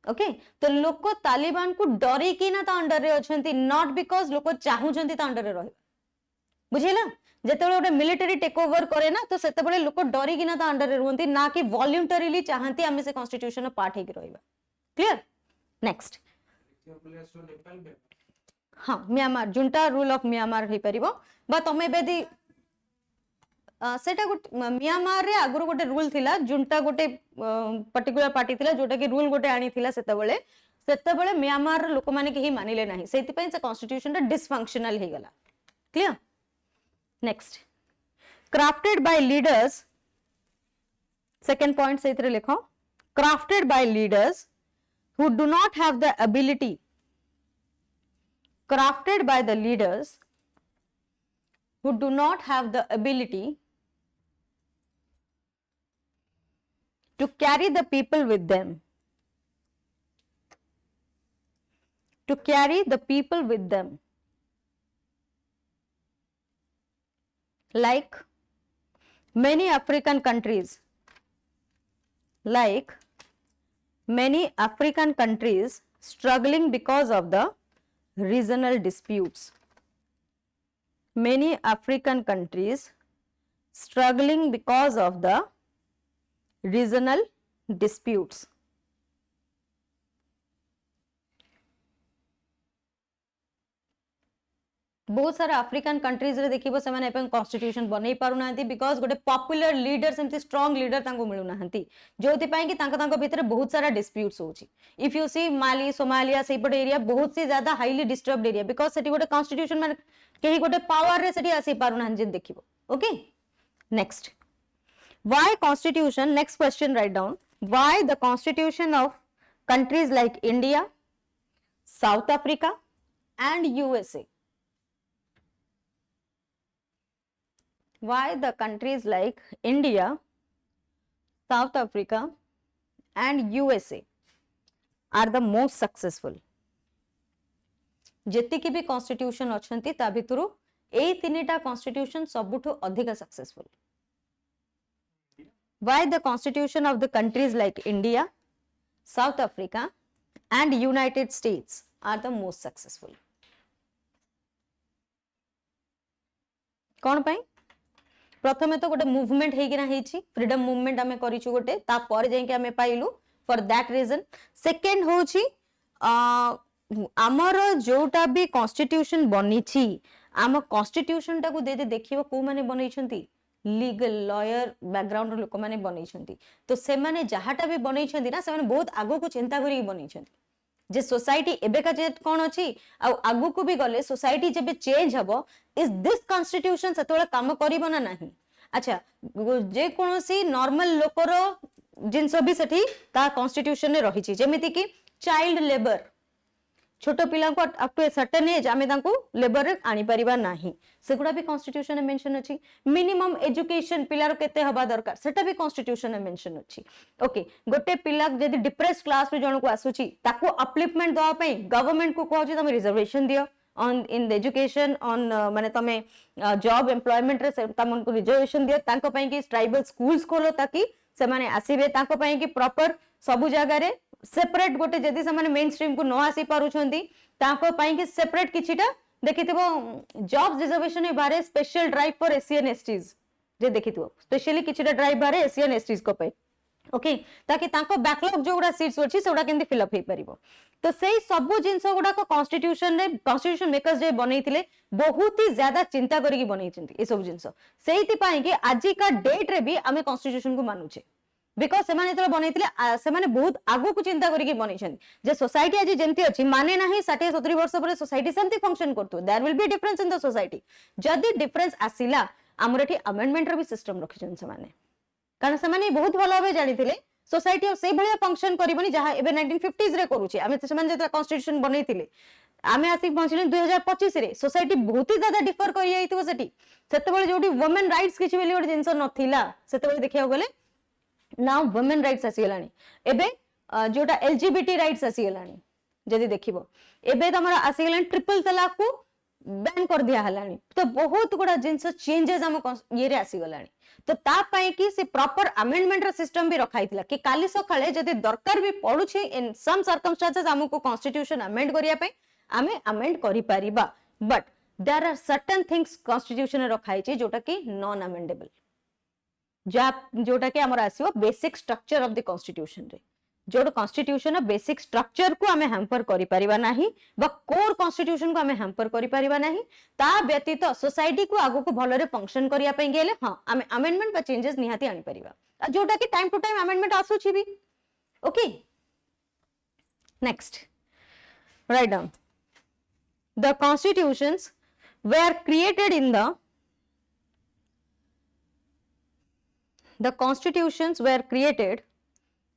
Okay तो लोक तालिबान को डरी कि ना ता अंडर रे अछंती, नॉट बिकॉज लोक चाहूचंती ता अंडर रे रहिबा. बुझिला जेतेबेले गोटे मिलिटरी टेक ओवर करे ना तो सेतेबेले लोक डरी कि ना ता अंडर रे रुहंती, ना कि वॉलंटरीली चाहंती आमे से कॉन्स्टिट्यूशन पार्ट हे कि रहिबा. क्लियर. नेक्स्ट हाँ Myanmar junta rule of Myanmar हे परिबो बा तमे बेदी सेटा गोटे म्यांमार रे आगुर गोटे रूल थिला जुंटा गोटे पर्टिकुलर पार्टी थिला जोटा कि रूल गोटे आनी थिला सेतेबेले म्यांमार लोक माने केही मानिले नाही, सेति पई से कॉन्स्टिट्यूशन रे डिसफंक्शनल हे गला. Clear. Next crafted by leaders, second point से इतरे लिखो, crafted by leaders who do not have the ability, crafted by the leaders who do not have the ability to carry the people with them, to carry the people with them, like many African countries, like many African countries struggling because of the regional disputes. Many African countries struggling because of the regional disputes. बहुत सारा African countries रे देखिबो से माने एपन constitution बनै पारु नाहंती because गोटे popular leader सेमती strong leader तांको मिलु नाहंती, जोति पई कि तांको भीतर बहुत सारा डिस्प्यूट्स होची. If you see Mali Somalia सेपट एरिया बहुत सी ज्यादा हाईली डिस्टर्ब्ड एरिया बिकॉज़ सेठी गोटे कॉन्स्टिट्यूशन माने केही गोटे पावर रे सेठी आसी पारु नाहं जे देखिबो. Okay next why constitution, next question write down, why the constitution of countries like India, South Africa and USA, why the countries like India, South Africa and USA are the most successful. जेतिकी भी constitution अछंती ता भितरु एई तीनिटा constitution सबुठु अधिक successful. Why the constitution of the countries like India, South Africa and United States are the most successful. कौन पाई? प्रथमे तो गोटे movement हेगिना हेची, freedom movement आमे करिछु गोटे, ता पर जाई के आमे पाइलु फॉर दैट रीजन. सेकंड होची आमर जोटा भी कॉन्स्टिट्यूशन बनिछि, आम कॉन्स्टिट्यूशन टाको देदे देखिबो को माने बनैछंती, लीगल लॉयर बैकग्राउंड लोक माने बनैछंती. तो से माने जहाटा भी बनैछंती ना से माने बहुत आगो को चिंता करी बनैछंती जे सोसाइटी एबेका जे कोन अछि आ आगु को भी गले सोसाइटी जेबे चेंज हबो, इज दिस कॉन्स्टिट्यूशन सेतोले काम करिबो ना नाही. अच्छा जे कोनोसी नॉर्मल लोकर जिंस भी सेठी ता कॉन्स्टिट्यूशन ने रहिछि, जेमिति कि चाइल्ड लेबर, छोट पिला को up to a certain age आमे तांको लेबर रे आनी परिबा नाही, सेगुडा भी कॉन्स्टिट्यूशन में मेंशन अछि. मिनिमम एजुकेशन पिलार केते हबा दरकार सेटा भी कॉन्स्टिट्यूशन में मेंशन अछि. ओके गोटे पिला जदी डिप्रेस क्लास रे जण को आसुची ताको अपलिफ्टमेंट दवा पई गवर्नमेंट को कहउची तमे रिजर्वेशन दियो on in the education on माने तमे जॉब एम्प्लॉयमेंट रे तमन को रिजर्वेशन दियो, तांको पई कि ट्राइबल स्कूल्स खोलो ताकि से माने आसीबे, तांको पई कि प्रॉपर सबु जगह रे सेपरेट गोटे जदी से माने मेन स्ट्रीम को न आसी पारुछंती तांको पई कि सेपरेट किछिटा देखिथिबो जॉब रिजर्वेशन ए बारे special drive for Asian STs जे देखिथिबो, स्पेशली किछिटा ड्राइव बारे एशियन एसटीज को पई. ओके ताकि तांको बैकलॉग जो गुडा सीट्स अछि सेउडा केंदी फिल अप हे परिबो. तो सेही सबु जिंस गुडा को कॉन्स्टिट्यूशन रे कॉन्स्टिट्यूशन मेकर्स जे बनैथिले बहुत ही ज्यादा चिंता करिकि बनैछंती ए सब जिंस. सेहिति पई कि आजि का डेट रे भी हमें कॉन्स्टिट्यूशन को मानुछे बिकॉज से माने बनैथिले से माने बहुत आगु को चिंता करिकि बनैछन जे सोसाइटी आज जेंती अछि माने नाही 60-70 वर्ष पर सोसाइटी सेंती फंक्शन करतो. There will be difference in the society. जदी डिफरेंस आसिला हमर एठी अमेंडमेंट रे भी सिस्टम रखिछन से माने, कारण से माने बहुत भलो भाबे जानिथिले सोसाइटी से भलिया फंक्शन करिबनी जहा एबे 1950s रे करूची. आमे से माने जेता कॉन्स्टिट्यूशन बनैथिले आमे आसी पहुंचले 2025 रे सोसाइटी बहुत ही ज्यादा डिफर करि जाइतो सेठी. सेतेबेले जोटी वुमेन राइट्स किछि बेली ओड जिंस नथिला सेतेबेले देखिया गले नाउ वुमेन राइट्स आसी गेलानी, एबे जोटा एलजीबीटी राइट्स आसी गेलानी. जदी देखिबो एबे तमरा आसी गेलानी ट्रिपल तलाक को बैन कर दिया हलानी तो बहुत गुड़ा जिनस चेंजेस हम ये रे आसी गलानी तो ता पाई कि से प्रॉपर अमेंडमेंट रो सिस्टम भी रखाइतिला कि काली सकाळे जदि दरकार भी पडुछि इन सम सर्कमस्टेंसेस हमको कॉन्स्टिट्यूशन अमेंड करिया पे आमे अमेंड करि परिबा but there are certain things constitution रखाइ छि जोटा कि नॉन अमेंडेबल जोटा कि हमर आसीबो basic structure of the constitution रे जोड़ कॉन्स्टिट्यूशन बेसिक स्ट्रक्चर को आमे हैम्पर करि परिबा नाही बा कोर कॉन्स्टिट्यूशन को आमे हैम्पर करि परिबा नाही ता व्यतीत सोसाइटी को आगो को भलरे फंक्शन करिया पे गेले हां आमे अमेंडमेंट बा चेंजेस निहाती आनी परिबा जोटा कि टाइम टू टाइम अमेंडमेंट आसु छी भी okay next right down the constitutions were created in the constitutions were created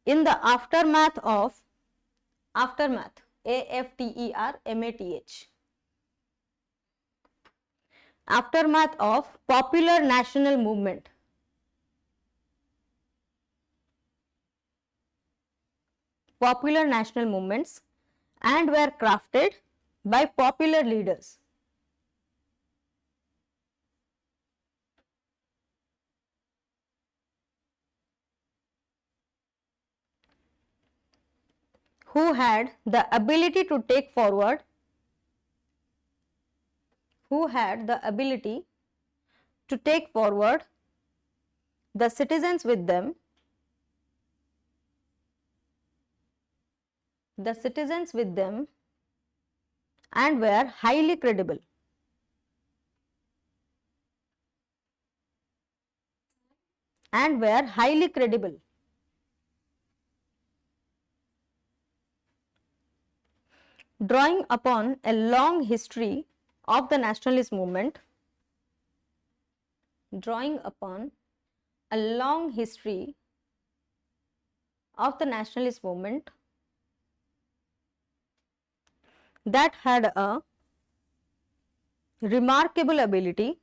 in the aftermath aftermath of popular national movement popular national movements and were crafted by popular leaders who had the ability to take forward the citizens with them and were highly credible drawing upon a long history of the nationalist movement that had a remarkable ability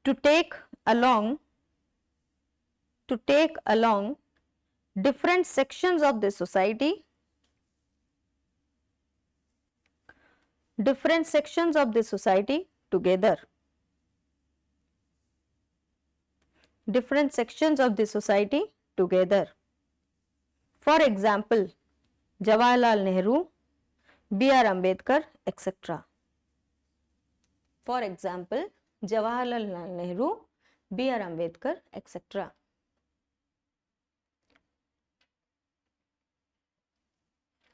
to take along different sections of the society together for example Jawaharlal Nehru, B.R. Ambedkar, etc.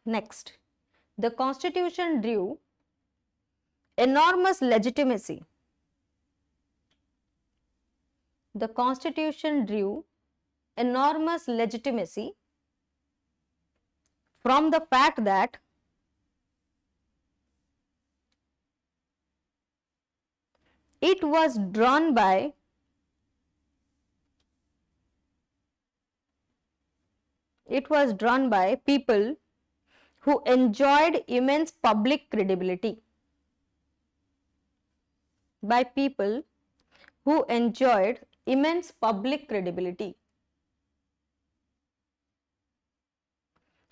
Next, the constitution drew enormous legitimacy from the fact that it was drawn by people who enjoyed immense public credibility.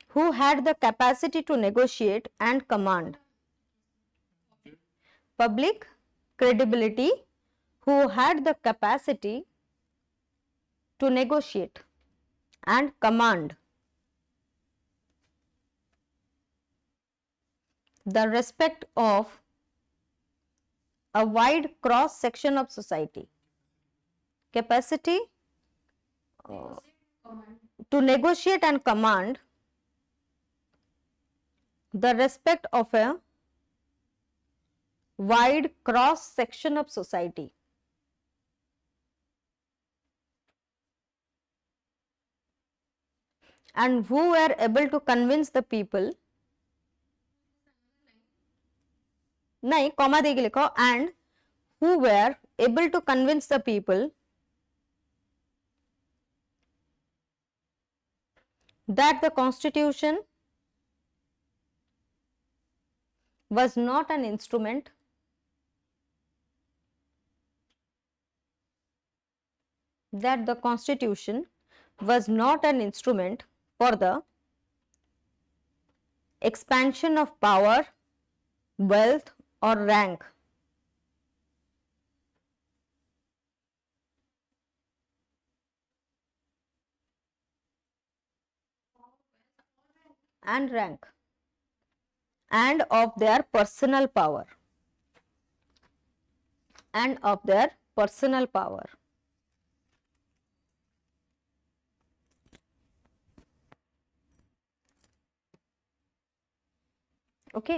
Who had the capacity to negotiate and command. Public credibility, who had the capacity to negotiate and command the respect of a wide cross section of society. Capacity to negotiate and command the respect of a wide cross section of society. And who were able to convince the people, nahi comma degi likho, and who were able to convince the people that the constitution was not an instrument that the constitution was not an instrument for the expansion of power, wealth or rank and rank and of their personal power and of their personal power. Okay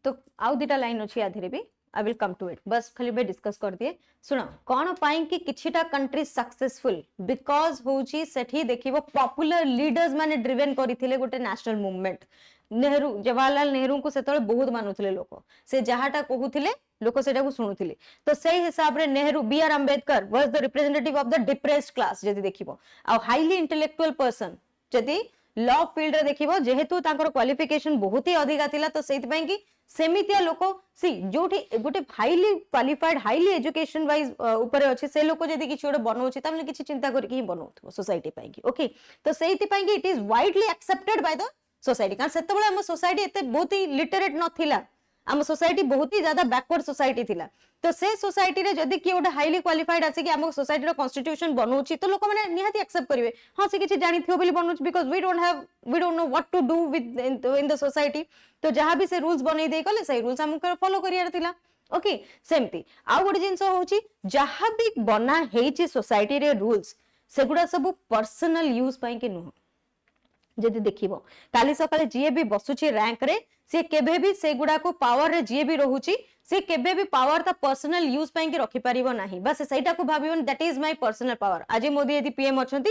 तो आउ दिटा लाइन अछि आधेरे भी I will come to it बस खाली बे discuss कर दिए सुनो कोन पाई कि किछिटा कंट्री सक्सेसफुल बिकॉज होची सेठी देखिबो पॉपुलर लीडर्स माने ड्रिवन करिथिले गोटे नेशनल मूवमेंट नेहरू जवाहरलाल नेहरू को सेतळे बहुत मानुथिले लोक से जहाटा कहूथिले लोक सेटा को सुनुथिले तो सेही हिसाब रे Nehru B R Ambedkar was the representative of the depressed class जदी देखिबो आ हाईली इंटेलेक्चुअल पर्सन जदी लॉ फील्ड रे देखिबो जेहेतु तांकर क्वालिफिकेशन बहुत ही अधिका थिला तो सेति पई कि सेमितिया लोक सी जोठी गोटे highly qualified highly education wise ऊपर अछि से लोक जदी किछ ओडे बनौछि तमने किछ चिंता करि कि बनौथो सोसाइटी पई कि ओके तो सेति पई कि it is widely accepted by the society कारण सेतबेले हम सोसाइटी एते बहुत ही लिटरेट नथिला आम सोसाइटी बहुत ही ज्यादा बैकवर्ड सोसाइटी थिला तो से सोसाइटी रे जदी कि ओडे हाईली क्वालिफाइड आसे कि हम सोसाइटी रो कॉन्स्टिट्यूशन बनौछि तो लोक माने निहाती एक्सेप्ट करिवे हां से किछ जानि थियो बोली बनौछि because we don't know what to do with in the society तो जहां भी से रूल्स बनै दे कले सही रूल्स हम फॉलो करियार थिला ओके सेमती आ गोटे जिंस होछि जहां भी बना हेछि सोसाइटी रे रूल्स सेगुडा सब पर्सनल यूज पई कि नुह जदी देखिबो काली सकाले जीए भी बसुची रैंक रे से केबे भी सेगुडा को पावर रे जीए भी रहूची से केबे भी पावर ता पर्सनल यूज पई कि रखि परिबो नाही बस सेटा को भाबिबन that is my personal power आज मोदी यदि पीएम अछंती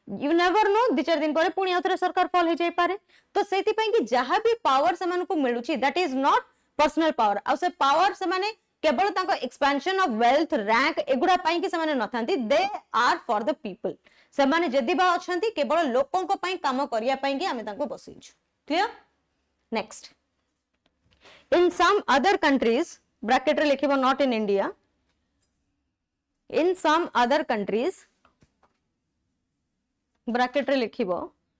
यू नेवर नो 2-4 दिन परे पुणी आउथरे सरकार फॉल हो जाय पारे तो सेति पई कि जहां भी पावर से मानको मिलुची that is not personal power आ से पावर से माने केवल तांको एक्सपेंशन ऑफ वेल्थ रैंक एगुडा पई कि से माने नथांती they are for the people से माने जदी बा अछंती केवल लोकन को पई काम करिया पई कि हमें तांको बसैछु clear next in some other countries bracket रे लिखिबो not in India in some other countries bracket रे लिखिबो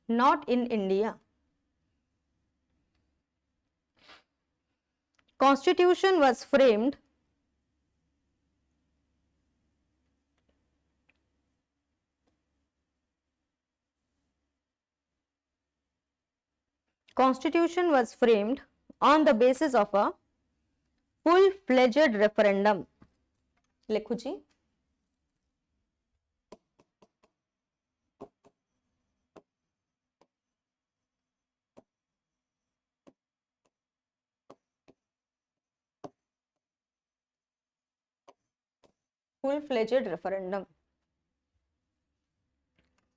not in India constitution was framed on the basis of a full-fledged referendum. लिखुची full-fledged referendum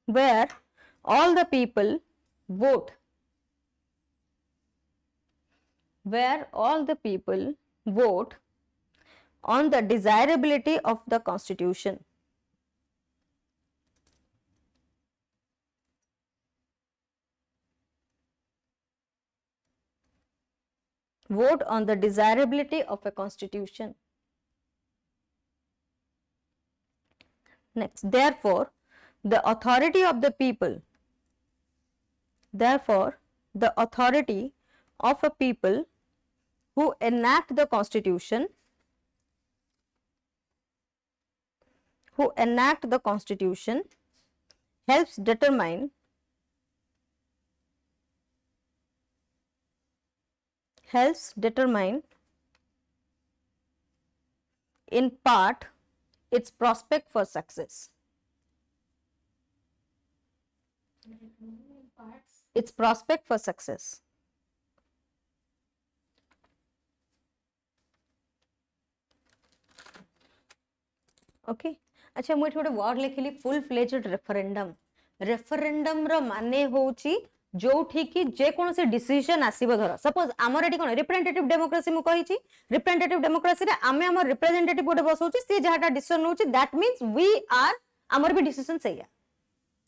where all the people vote on the desirability of the constitution vote on the desirability of a constitution next therefore the authority of the people who enact the constitution helps determine in part its prospect for success okay अच्छा मुझे गोटे word लिखिली full fledged referendum रो माने होची जोठी कि जे कोन से decision आसीबो धर suppose हमर एटी कोन रिप्रेजेंटेटिव डेमोक्रेसी मु कहिची रिप्रेजेंटेटिव डेमोक्रेसी रे आमे हमर रिप्रेजेंटेटिव गोटे बसौची से जहाटा डिसीजन नउची दैट मींस वी आर हमर भी डिसीजन सहीया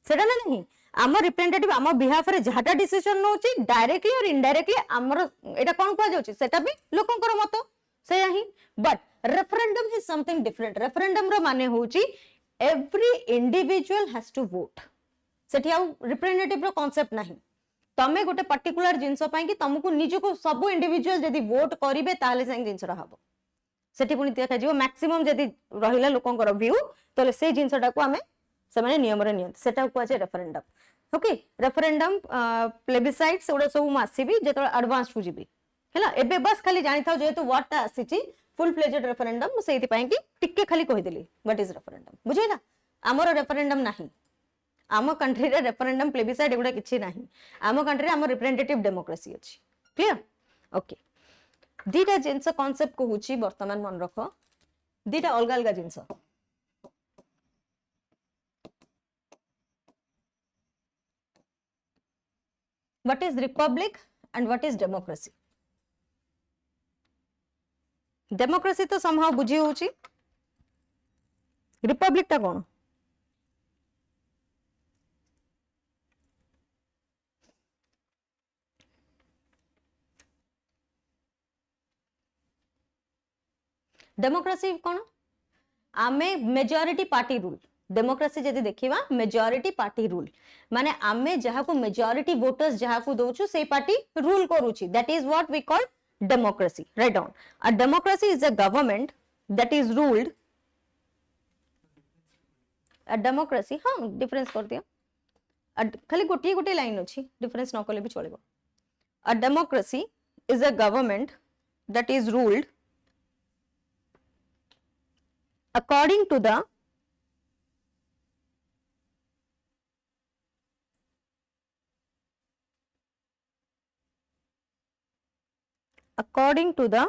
सेटा ना नहीं हमर रिप्रेजेंटेटिव हमर बिहाफ रे जहाटा डिसीजन नउची डायरेक्टली और इनडायरेक्टली हमर एटा कोन कह जाउची सेटा भी लोकन कर मत से ही but referendum is something different referendum रो माने होची every individual has to vote सेठी आउ रिप्रेजेंटेटिव रो कांसेप्ट नाही तमे गोटे पर्टिकुलर जिंस पई कि तुमको निजको सब इंडिविजुअल यदि वोट करिवे ताले संग जिंस रहबो सेठी पुनी देखा जीव मैक्सिमम यदि रहिला लोकंकर व्यू तले से जिंसटा को हमें से माने नियम रे नियंत सेटा को आछे रेफरेंडम ओके रेफरेंडम प्लेबिसाइट सेउडा सब मासीबी जेतो एडवांस हो जिबी हैला एबे बस खाली जानि थाउ जेतु व्हाट ता आसीची फुल फ्लेजेड रेफरेंडम सेति पई कि टिक्के खाली कहि देली व्हाट इज रेफरेंडम बुझैला हमर रेफरेंडम नाही आम कंट्री रे रेफरेंडम प्लेबिसाइट एगुडा किछि नाही आम कंट्री रे आम रिप्रेजेंटेटिव डेमोक्रेसी अछि क्लियर ओके दीटा जिंस कांसेप्ट को होची वर्तमान मन रखो दीटा अलग अलग जिंस what is republic and what is democracy democracy तो समहाउ बुझी होची रिपब्लिक ता कोन डेमोक्रेसी कौन आमे मेजॉरिटी पार्टी रूल डेमोक्रेसी जदि देखिबा मेजॉरिटी पार्टी रूल माने आमे जहा को मेजॉरिटी वोटर्स जहा को दोछु से पार्टी रूल करूची that is what we call democracy right down a democracy is a government that is ruled a democracy हां डिफरेंस कर दिया खाली गोटी गोटी लाइन अछि डिफरेंस न कले भी चलेबो a democracy is a government that is ruled according to the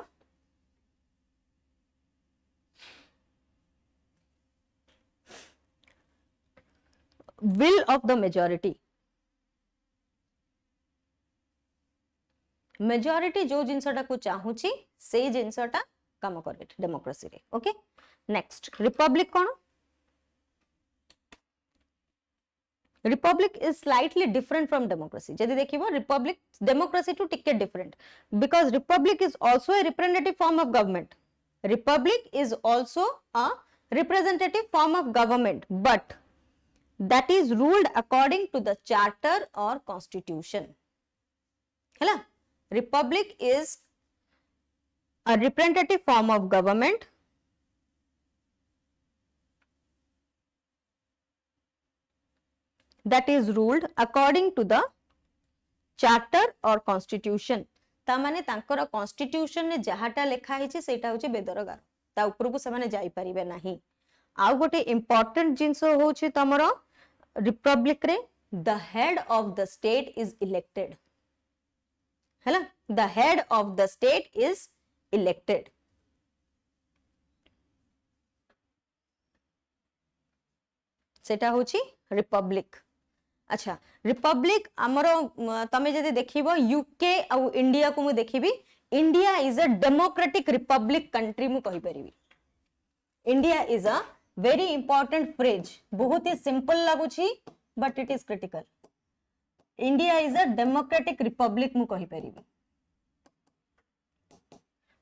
will of the majority majority जो जिनसटा को चाहूची से जिनसटा काम करे डेमोक्रेसी रे ओके नेक्स्ट रिपब्लिक कौन Republic is slightly different from democracy जदि देखिबो रिपब्लिक डेमोक्रेसी टू टिके different because Republic is also a representative form of government Republic is also a representative form of government but that is ruled according to the charter or constitution hela republic is a representative form of government that is ruled according to the charter or constitution ता माने तांकर constitution ने जहाटा लिखा है सेटा होची बेदरगार ता ऊपर को से जाई परिबे नाही आउ गोटे इंपोर्टेंट जिंस होची तमरो रिपब्लिक रे the head of the state is elected हैला the head of the state is elected सेटा होची रिपब्लिक अच्छा रिपब्लिक आमर तमे जदि देखिबो यूके आ इंडिया को मु देखिबी India is a democratic republic country मु कहि परिबी India is a very important phrase बहुत ही सिंपल लागुची but it is critical India is a democratic republic मु कहि परिबी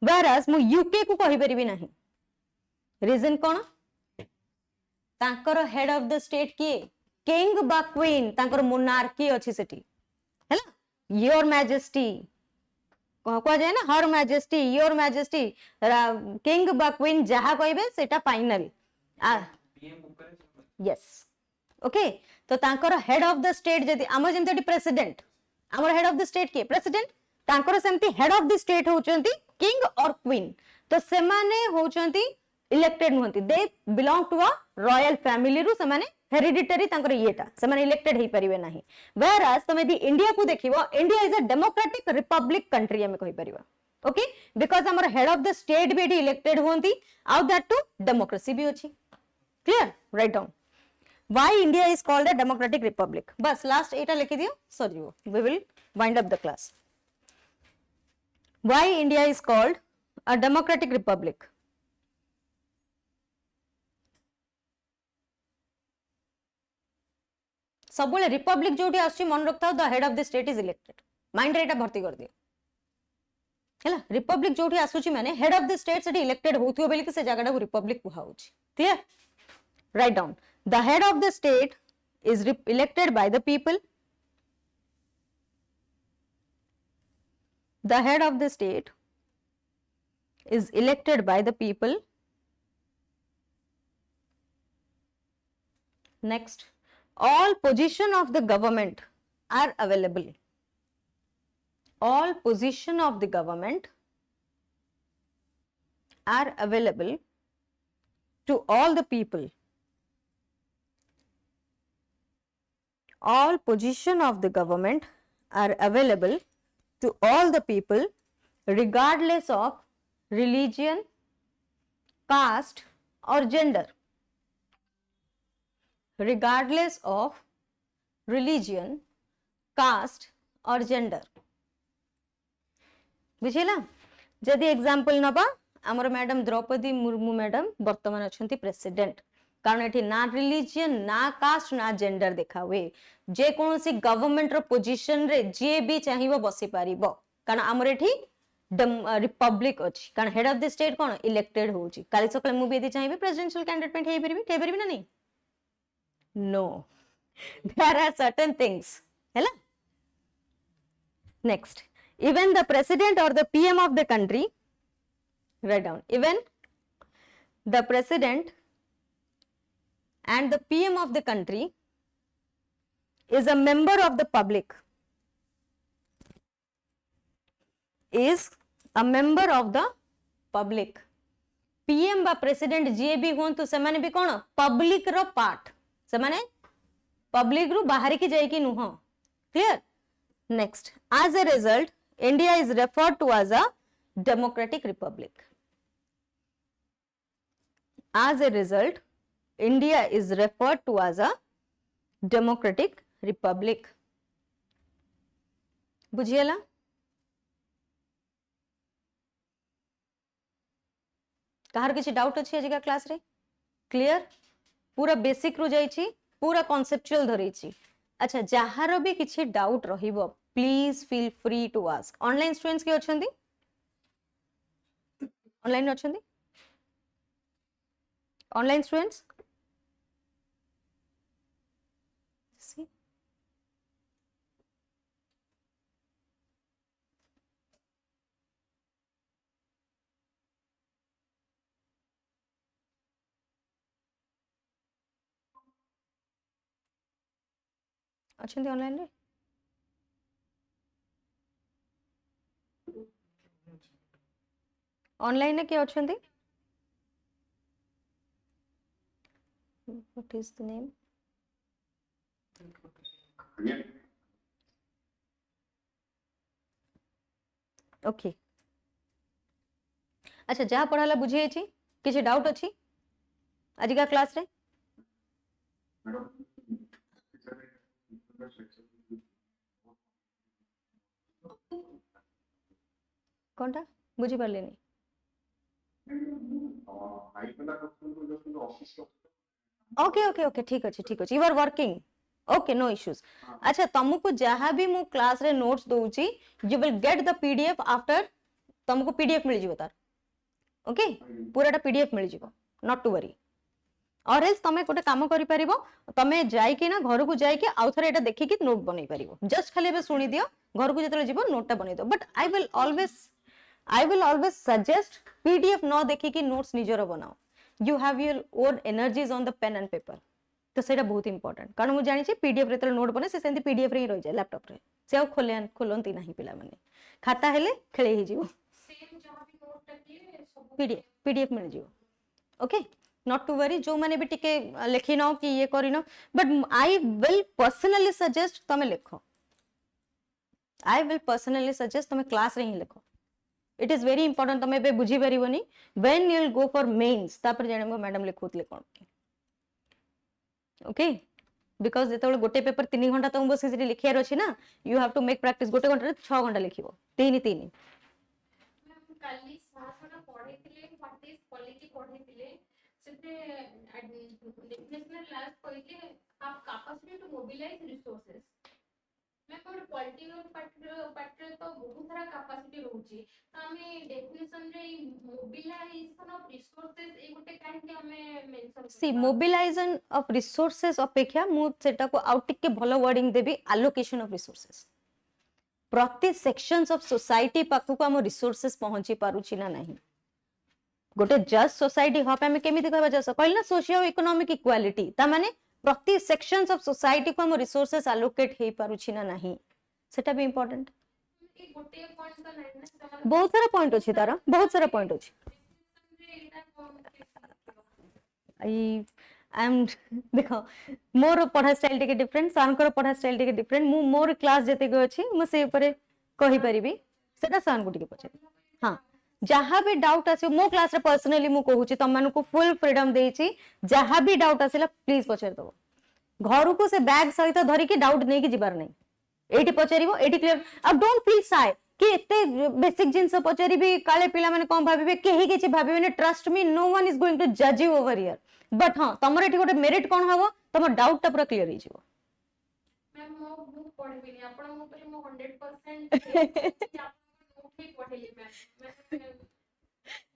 whereas मु यूके को कहि परिबी नाही रीजन कोन तांकर हेड ऑफ द स्टेट किए किंग बा क्वीन तांकर मोनार्की अछि सेठी हैला योर मैजेस्टी को जाय ना हर मैजेस्टी योर मैजेस्टी किंग बा क्वीन जहा कहबे सेटा फाइनल यस ओके तो तांकर हेड ऑफ द स्टेट जदी आम जेमति प्रेसिडेंट आमर हेड ऑफ द स्टेट के प्रेसिडेंट तांकर सेमति हेड ऑफ द स्टेट होचंती किंग और क्वीन तो से माने होचंती इलेक्टेड होंती they belong to a royal family रु से माने हेरिडिटरी तांकर येटा से माने इलेक्टेड हे परिबे नाही whereas तमे दी इंडिया को देखिबो India is a democratic republic country हम कहि परिबा ओके बिकॉज़ हमर हेड ऑफ द स्टेट भी इलेक्टेड होंती आउ दैट टू डेमोक्रेसी भी अछि clear right down why India is called a democratic republic बस लास्ट एटा लिखि दियो सरियो we will wind up the class why India is called a democratic republic सब रिपब्लिक जो मन रखता the head of the state is elected mind रे भर्ती कर दियो हैला रिपब्लिक जो आसुची माने हेड ऑफ द स्टेट से इलेक्टेड होथियो बेली कि से जगह रिपब्लिक कुहा होची clear write down. The head of the state is elected by the people. The head of the state is elected by the people. Next, all position of the government are available. All position of the government are available to all the people. All position of the government are available to all the people regardless of religion, caste or gender. Regardless of religion, caste or gender. बुझिला जदि example नबा हमर madam Draupadi Murmu madam वर्तमान अछंती president कारण एठी ना religion ना cast ना gender देखा हुए जे कोनोसी गवर्नमेंट रो पोजीशन रे जे भी चाहिबो बसी पारिबो कारण हमर एठी रिपब्लिक अछि कारण head of the state cone elected होउची काली सकाळे मु भी यदि चाहिबे प्रेसिडेंशियल कैंडिडेट पे ठेई परबी ना नहीं no there are certain things हैला next even the president or the PM of the country, write down, even the president and the PM of the country is a member of the public, is a member of the public. PM बा president जे भी हों तो सेमाने भी कौन public रो part सेमाने public रू बाहर की जाए की नुह clear. Next, as a result India is referred to as a democratic republic. As a result, India is referred to as a democratic republic. बुझिएला कहार किसी डाउट अछि आज का क्लास रे क्लियर पूरा बेसिक रु जाइछि पूरा कॉन्सेप्चुअल धरिछि अच्छा जहार भी किसी डाउट रहिबो please feel free to ask online students के अछंती ऑनलाइन अछंती ऑनलाइन स्टूडेंट्स सी अछंती ऑनलाइन रे ऑनलाइन ने के अछंती what is the name okay अच्छा जहाँ पढ़ाला बुझे छी किसी डाउट अछि आज का क्लास रे कोनटा बुझी पारले नहीं ओके ओके ओके ठीक अछि you are working okay no issues अच्छा तुमको जहाँ भी मु क्लास रे नोट्स दोउची you will get the PDF after तुमको पीडीएफ मिल जिवो तार ओके पूराटा पीडीएफ मिल जिवो not to worry or else तमे गोटे काम करि परिबो तमे जाई कि ना घर को जाई कि आउ थरे एटा देखि कि नोट बनै परिबो जस्ट खाली बे सुनी दियो घर को जेतले जिवो नोटटा बनै दो but I will always suggest PDF न देखि कि नोट्स निजरो बनाओ you have your own energies on the pen and paper तो सेटा बहुत इंपोर्टेंट कारण मु जानि छी पीडीएफ रे नोट बने से सेंती पीडीएफ रे रहि जाय लैपटॉप रे से आ खोलंती नाही पिला माने खाता हेले खेले ही जीवो सेम जहां भी नोट टकिए सब पीडीएफ मिल जिवो ओके नॉट टू वरी जो माने भी टिके लिखि न कि ये करिनो but I will personally suggest तमे लिखो आई विल पर्सनली सजेस्ट तमे क्लास रे ही लिखो इट इज वेरी इंपोर्टेंट तमे बे बुझी परिबोनी when you will go for mains तापर जानिबो मैडम लिखुतले कोन ओके बिकॉज जेतबे गोटे पेपर 3 घंटा तुम बस सिटी लिखियार अछि ना you have to make practice गोटे घंटा रे 6 घंटा लिखिबो 3 काली साथना पढैतिले व्हाट इज क्वालिटी पढैतिले सेते नेशनल लास्ट पहिले आप कैपेसिटी टू मोबिलाइज रिसोर्सेस मैं पर क्वालिटी और पार्ट तो बहुत सारा कैपेसिटी रहउची होची तो हमें डेफिनेशन रे मोबिलाइजेशन ऑफ रिसोर्सेस ए गुटे काहे कि हमें मेंशन सी मोबिलाइजेशन ऑफ रिसोर्सेस अपेक्षा मु सेटा को आउट टिके भलो वर्डिंग देबी एलोकेशन ऑफ रिसोर्सेस प्रति सेक्शंस ऑफ सोसाइटी पाखु को हम रिसोर्सेस पहुंची पारुची ना नहीं गोटे जस्ट सोसाइटी हपे हमें केमिति कहबा जस्ट कहल ना सोशियो इकोनॉमिक इक्वालिटी ता माने प्रति सेक्शंस ऑफ सोसाइटी को हम रिसोर्सेस एलोकेट हे पारुची ना नहीं सेटा भी इंपोर्टेंट ए गुटे पॉइंट तो नहीं ना बहुत सारा पॉइंट अछि तारा बहुत सारा पॉइंट अछि आई एम देखो मोर पढ़ा स्टाइल टिके डिफरेंट सानकर पढ़ा स्टाइल टिके डिफरेंट मु मोर क्लास जते गो अछि मु से ऊपर कहि परिबी सेटा सान को टिके पछे हां जहाँ भी डाउट आसे मो क्लास रे पर्सनली मु कहूची तम मानको फुल फ्रीडम देइची जहाँ भी डाउट आसेला प्लीज पछेर दो घर को से बैग सहित धरी की डाउट नहीं की जिबार नहीं एटी पछेरिबो एटी क्लियर अब डोंट फील शाय कि एते बेसिक जिंस पछेरिबी काले पिला माने कोन भाबिबे केही किछि भाबिबे ने trust me no one is going to जज यू ओवर हियर बट हां तमरे एठी गोटे मेरिट कोन हबो तम डाउट टा पूरा क्लियर हो जिवो मैम मो बुक पढिबी नि आपण मो पर मो 100% नोट ही पढेली मैम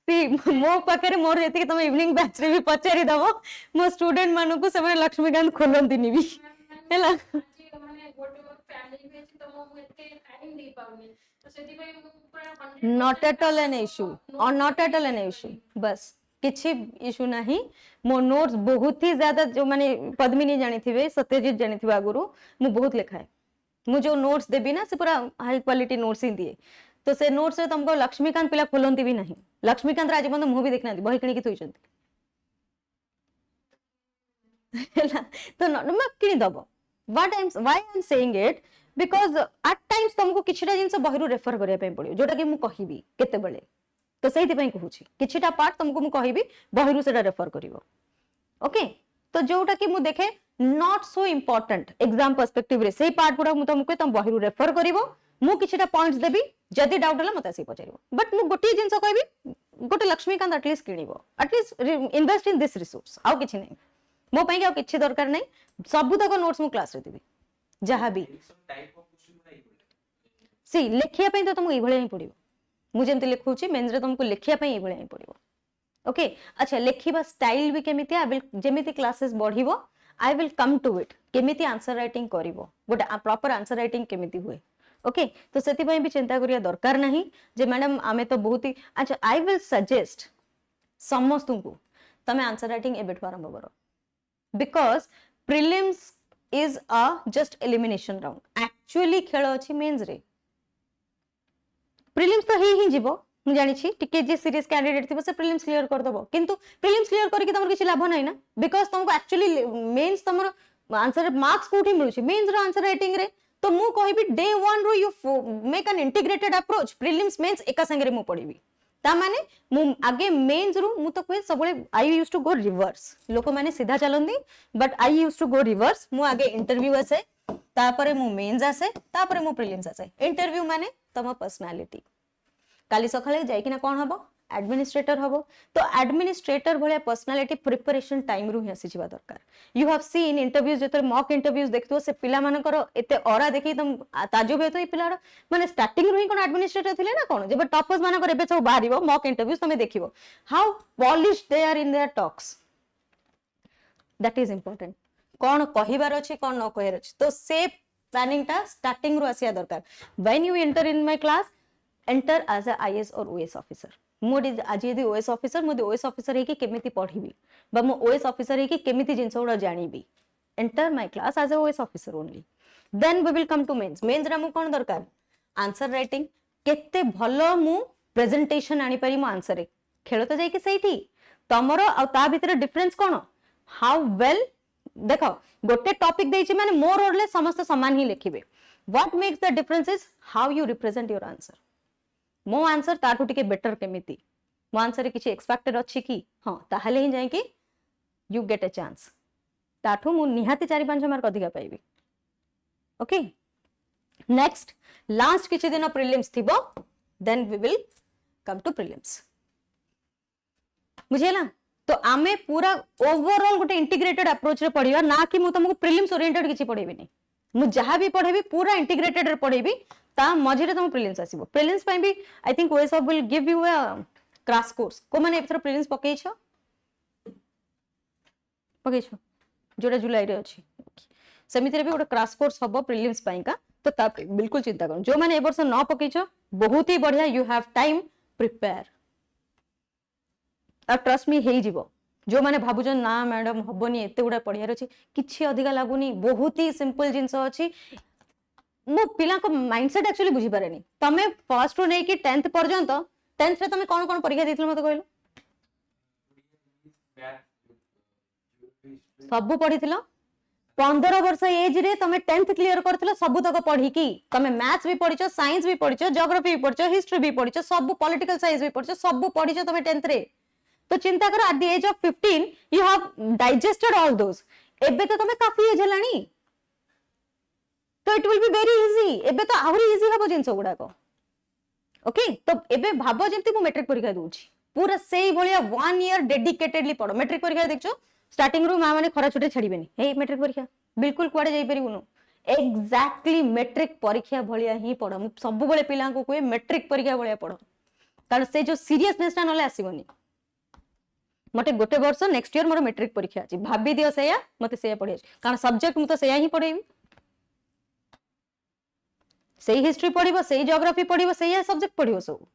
सी मो पाखरे मोर जेति तम इवनिंग बैच रे भी पछेरि दबो मो स्टूडेंट मानु को समय लक्ष्मीकांत खोलंती नि भी हैला माने गोटे फैमिली में तो मो एते टाइम दे पाउनी तो सेति भाई मो पूरा 100 not at all an issue or not at all an issue बस किछि इशू नहीं मो नोट्स बहुत ही ज्यादा जो माने पद्मिनी जानी थिबे सत्यजीत जानी थिबे आगुरु मु बहुत लिखा है मु जो नोट्स देबी ना से पूरा हाई क्वालिटी नोट्स ही दिए तो से नोट्स रे तुमको लक्ष्मीकांत पिला खोलंती भी नहीं लक्ष्मीकांत राज बंद मु भी देखना बही किणी की थोइचंती तो मैं किणी दबो what I am why I am saying it because at times तुमको किछिटा जिंस बहिरु रेफर करिया पे पड़ियो जोटा कि मु कहिबी केते बेले तो सही पई कहूची किछिटा पार्ट तुमको मु कहिबी बहिरु सेटा रेफर करिवो ओके तो जोटा कि मु देखे not so important exam perspective रे सेही पार्ट गुडा मु तुमको तुम बहिरु रेफर करिवो मु किछिटा पॉइंट्स देबी जदी डाउट होला मते से पचारिवो बट मु गोटी जिंस कहबी गोटे लक्ष्मीकांत एटलीस्ट किनिवो at least invest in this resource आउ किछि नै मो पई आउ किछि दरकार नै सब तक नोट्स मु क्लास रे देबी जहां भी सी लेखिया पई तो तुमको ई भले ही पड़िवो मु जेमति लिखुची मेंस रे तुमको लेखिया पई ई भले ही पड़िवो ओके अच्छा लेखिबा स्टाइल भी केमिति आई विल जेमिति क्लासेस बढ़िवो I will come to it केमिति आंसर राइटिंग करिवो गोटे प्रॉपर आंसर राइटिंग केमिति हुए ओके तो सेति पई भी चिंता करिया दरकार नहीं जे मैडम आमे तो बहुत ही अच्छा आई विल सजेस्ट समस्त को तमे आंसर राइटिंग एबेट आरंभ करो because prelims is a just elimination round actually खेल अछि मेंस रे प्रीलिम्स तो ही जीवो मु जानि छी टिके जे सीरियस कैंडिडेट थिबो से प्रीलिम्स क्लियर कर दबो किंतु प्रीलिम्स क्लियर करके तमर किछ लाभ नै ना बिकॉज तुमको एक्चुअली मेंस तमर आंसर मार्क्स कोठी मिलु छी मेंस रो आंसर राइटिंग रे तो मु कहिबी डे 1 रो you make an integrated approach prelims mains एका संगे रे मु पढिबी ता माने मु आगे मेंस रो मु तो कोइ सबले I used to go reverse लोक माने सीधा चलंदी but I used to go reverse मु आगे इंटरव्यू आसे तापरे मु मेंस आसे तापरे मु प्रीलिम्स आसे इंटरव्यू माने तम पर्सनालिटी काली सखाले जाई कि ना कोन हबो एडमिनिस्ट्रेटर हबो तो एडमिनिस्ट्रेटर भलिया पर्सनालिटी प्रिपरेशन टाइम रु ही आसी जिबा दरकार यू हैव सीन इंटरव्यूज जेतर मॉक इंटरव्यूज देखतो से पिला मानकर एते ऑरा देखि तुम ताजुब हेतो ई पिला माने स्टार्टिंग रु ही कोन एडमिनिस्ट्रेटर थिले ना कोन जेबे टॉपर्स मानकर एबे सब बाहरिबो मॉक इंटरव्यूज तमे देखिबो how polished they are in their talks that is important कोन कहिबार अछि कोन न कहिबार अछि तो से प्लानिंग टा स्टार्टिंग रु आसिया दरकार when you enter in my class enter as a IAS or OAS officer मोडी आज यदि ओएस ऑफिसर मोदी ओएस ऑफिसर हे कि केमिति पढिबी बा मो ओएस ऑफिसर हे कि केमिति जिंस उडा जानिबी enter my class as a OAS officer only then we will come to mains mains रा मु कोन दरकार आंसर राइटिंग केते भलो मु प्रेजेंटेशन आनी पारी मो आंसर रे खेल तो जाई कि सेठी तमरो आ ता भीतर डिफरेंस कोन हाउ वेल देखो गोटे टॉपिक देछि माने मोर और ले समस्त समान ही लिखिबे what makes the difference is how you represent your answer मो आंसर ताठू टिके बेटर केमिति मो आंसर रे किछि एक्सपेक्टेड अछि कि हां ताहाले ही जाय कि यू गेट अ चांस ताठू मु निहाती 4-5 मार्क अधिका पाइबी ओके नेक्स्ट लास्ट किछि दिन प्रीलिम्स थिबो then we will come to prelims बुझिला तो आमे पूरा ओवरऑल गोटे इंटीग्रेटेड अप्रोच रे पढिबा ना कि मु तुमको प्रीलिम्स ओरिएंटेड किछि पढेबी नै मु जहां भी पढेबी पूरा इंटीग्रेटेड रे पढेबी ता मझिरे तुम प्रिलिम्स आसीबो प्रिलिम्स पई भी I think OS of will give you a crash course को माने एथर प्रिलिम्स पकेइछो जोड़ा जुलाई रे अछि सेमिति रे भी गोटे क्रैश कोर्स हबो प्रिलिम्स पई का तो ता बिल्कुल चिंता करो जो माने ए वर्ष न पकेइछो बहुत ही बढ़िया यू हैव टाइम प्रिपेयर आ ट्रस्ट मी हेई जीवो जो माने भाबुछ ना मैडम हबनी एते गुडा पढियार अछि किछि अधिका लागुनी बहुत ही सिंपल जिंस अछि मो पिला को माइंडसेट एक्चुअली बुझी पारेनी तमे फर्स्ट रो नै कि 10th पर्यंत 10th रे तमे कोन कोन परीक्षा दिथिल मते कहलो सब पढिथिलो 15 वर्ष एज रे तमे 10th क्लियर करथिलो सब तक पढी की तमे मैथ्स भी पढिचो साइंस भी पढिचो ज्योग्राफी भी पढिचो हिस्ट्री भी पढिचो सब पॉलिटिकल साइंस भी पढिचो सब पढिचो तमे 10th रे तो चिंता करो at the age of 15 you have digested all those एबे तो तमे काफी एज हलानी तो it will be very easy एबे तो आहुरी इजी हबो जिंस गुडा को ओके तो एबे भाबो जेंति मु मैट्रिक परीक्षा दोछि पूरा सेई भलिया 1 ईयर डेडिकेटेडली पढो मैट्रिक परीक्षा देखछो स्टार्टिंग रू मां माने खरा छुटे छाड़ीबेनी हे मैट्रिक परीक्षा बिल्कुल कुआडे जाई परिबुनु एग्जैक्टली मैट्रिक परीक्षा भलिया ही पढो मु सब बेले पिला को कोए मैट्रिक परीक्षा भलिया पढो कारण से जो सीरियसनेस ता नले आसीबनी मते गोटे वर्ष नेक्स्ट ईयर मोर मैट्रिक परीक्षा अछि भाबी दियो सेया मते सेया पढि अछि कारण सब्जेक्ट मु तो सेया ही पढेबी सेही हिस्ट्री पढिबो सेही ज्योग्राफी पढिबो सेही सब्जेक्ट पढिबो सब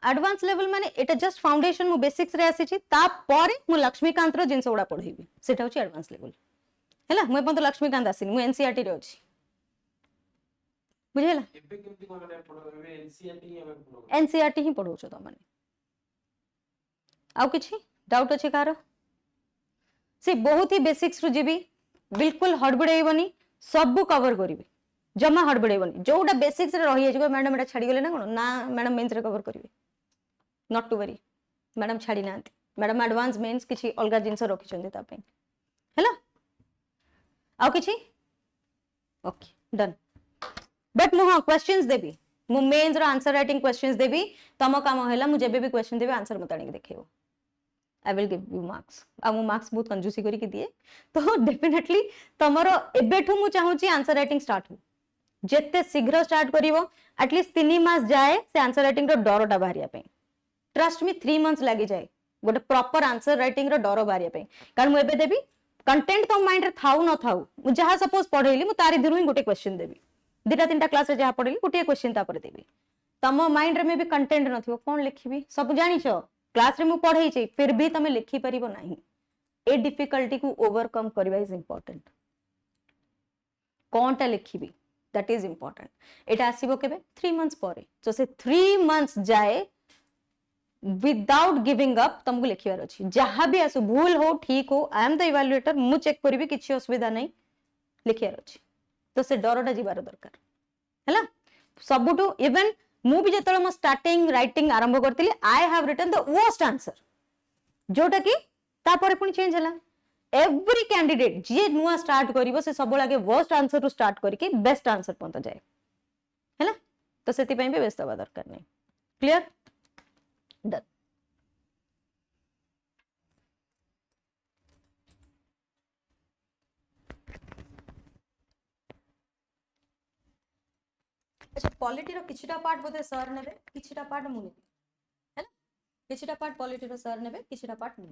एडवांस लेवल माने एटा जस्ट फाउंडेशन मु बेसिक्स रे आसी छि ता परे मु लक्ष्मीकांत रो जिंस उडा पढेबी सेटा होछि एडवांस लेवल हैला मु पण तो लक्ष्मीकांत आसीनी मु एनसीईआरटी रे अछि बुझेला एबे केमति कोन पढो एबे एनसीईआरटी एबे पढो एनसीईआरटी ही पढो छ त माने आउ किछि डाउट अछि कार से बहुत ही बेसिक्स रु जीबी बिल्कुल हडबडैबनी सब कवर करिवे जमा हडबडैबनी जोटा बेसिक्स रे रहि जाइबो मैडम एटा छाडी गेले ना कोन ना मैडम मेंस रे कवर करिवे नॉट टू वरी मैडम छाड़ी नांती मैडम एडवांस मेंस किछि अलगा जिंस रखि चंदी ता पे हैला आउ किछि ओके डन बट मु हां क्वेश्चंस देबी मु मेंस रो आंसर राइटिंग क्वेश्चंस देबी तम काम हैला मु जेबे भी क्वेश्चन देबे आंसर मत आनी देखियो I will give you marks आ मु मार्क्स बहुत कंजूसी करी के दिए तो डेफिनेटली तमरो एबेठु मु चाहूची आंसर राइटिंग स्टार्ट हो जेते शीघ्र स्टार्ट करिवो एटलीस्ट 3 मास जाए से आंसर राइटिंग रो डरटा बाहरिया पे ट्रस्ट मी 3 मंथ्स लागि जाए गोटे प्रॉपर आंसर राइटिंग रो डर बाहरिया पे कारण मु एबे देबी कंटेंट तो माइंड रे थाउ न थाउ मु जहा सपोज पढेली मु तारी दिरु ही गोटे क्वेश्चन देबी दिटा तीनटा क्लास रे जहा पढेली गोटे क्वेश्चन ता पर देबी तम माइंड रे में भी कंटेंट नथिबो कोन लिखिबी सब जानिछो क्लास रे मु पढै छै फिर भी तमे लिखि परिबो नाही ए डिफिकल्टी को ओवरकम करबा इज इंपोर्टेंट कोनटा लिखिबी दैट इज इंपोर्टेंट एटा आसीबो केबे 3 मंथ्स परे सो से 3 मंथ्स जाए विदाउट गिविंग अप तुमको लिखिबार अछि जहां भी आसु भूल हो ठीक हो आई एम द इवैल्यूएटर मु चेक करबी किछि असुविधा नै लिखिबार अछि तो से डरटा जिबार दरकार हैला सबुटू इवन मु भी जेतले म स्टार्टिंग राइटिंग आरंभ करतिली I have written the worst answer जोटा कि ता परे पुनी चेंज हला एवरी कैंडिडेट जे नुआ स्टार्ट करिवो से सब लागे वर्स्ट आंसर रु स्टार्ट करके बेस्ट आंसर पंत जाए हैला तो सेति पई भी व्यस्त हवा दरकार नै क्लियर डन अच्छा पॉलिटी रो किछटा पार्ट बोधे सर नेबे किछटा पार्ट मु नेबे हैला किछटा पार्ट पॉलिटी रो सर नेबे किछटा पार्ट मु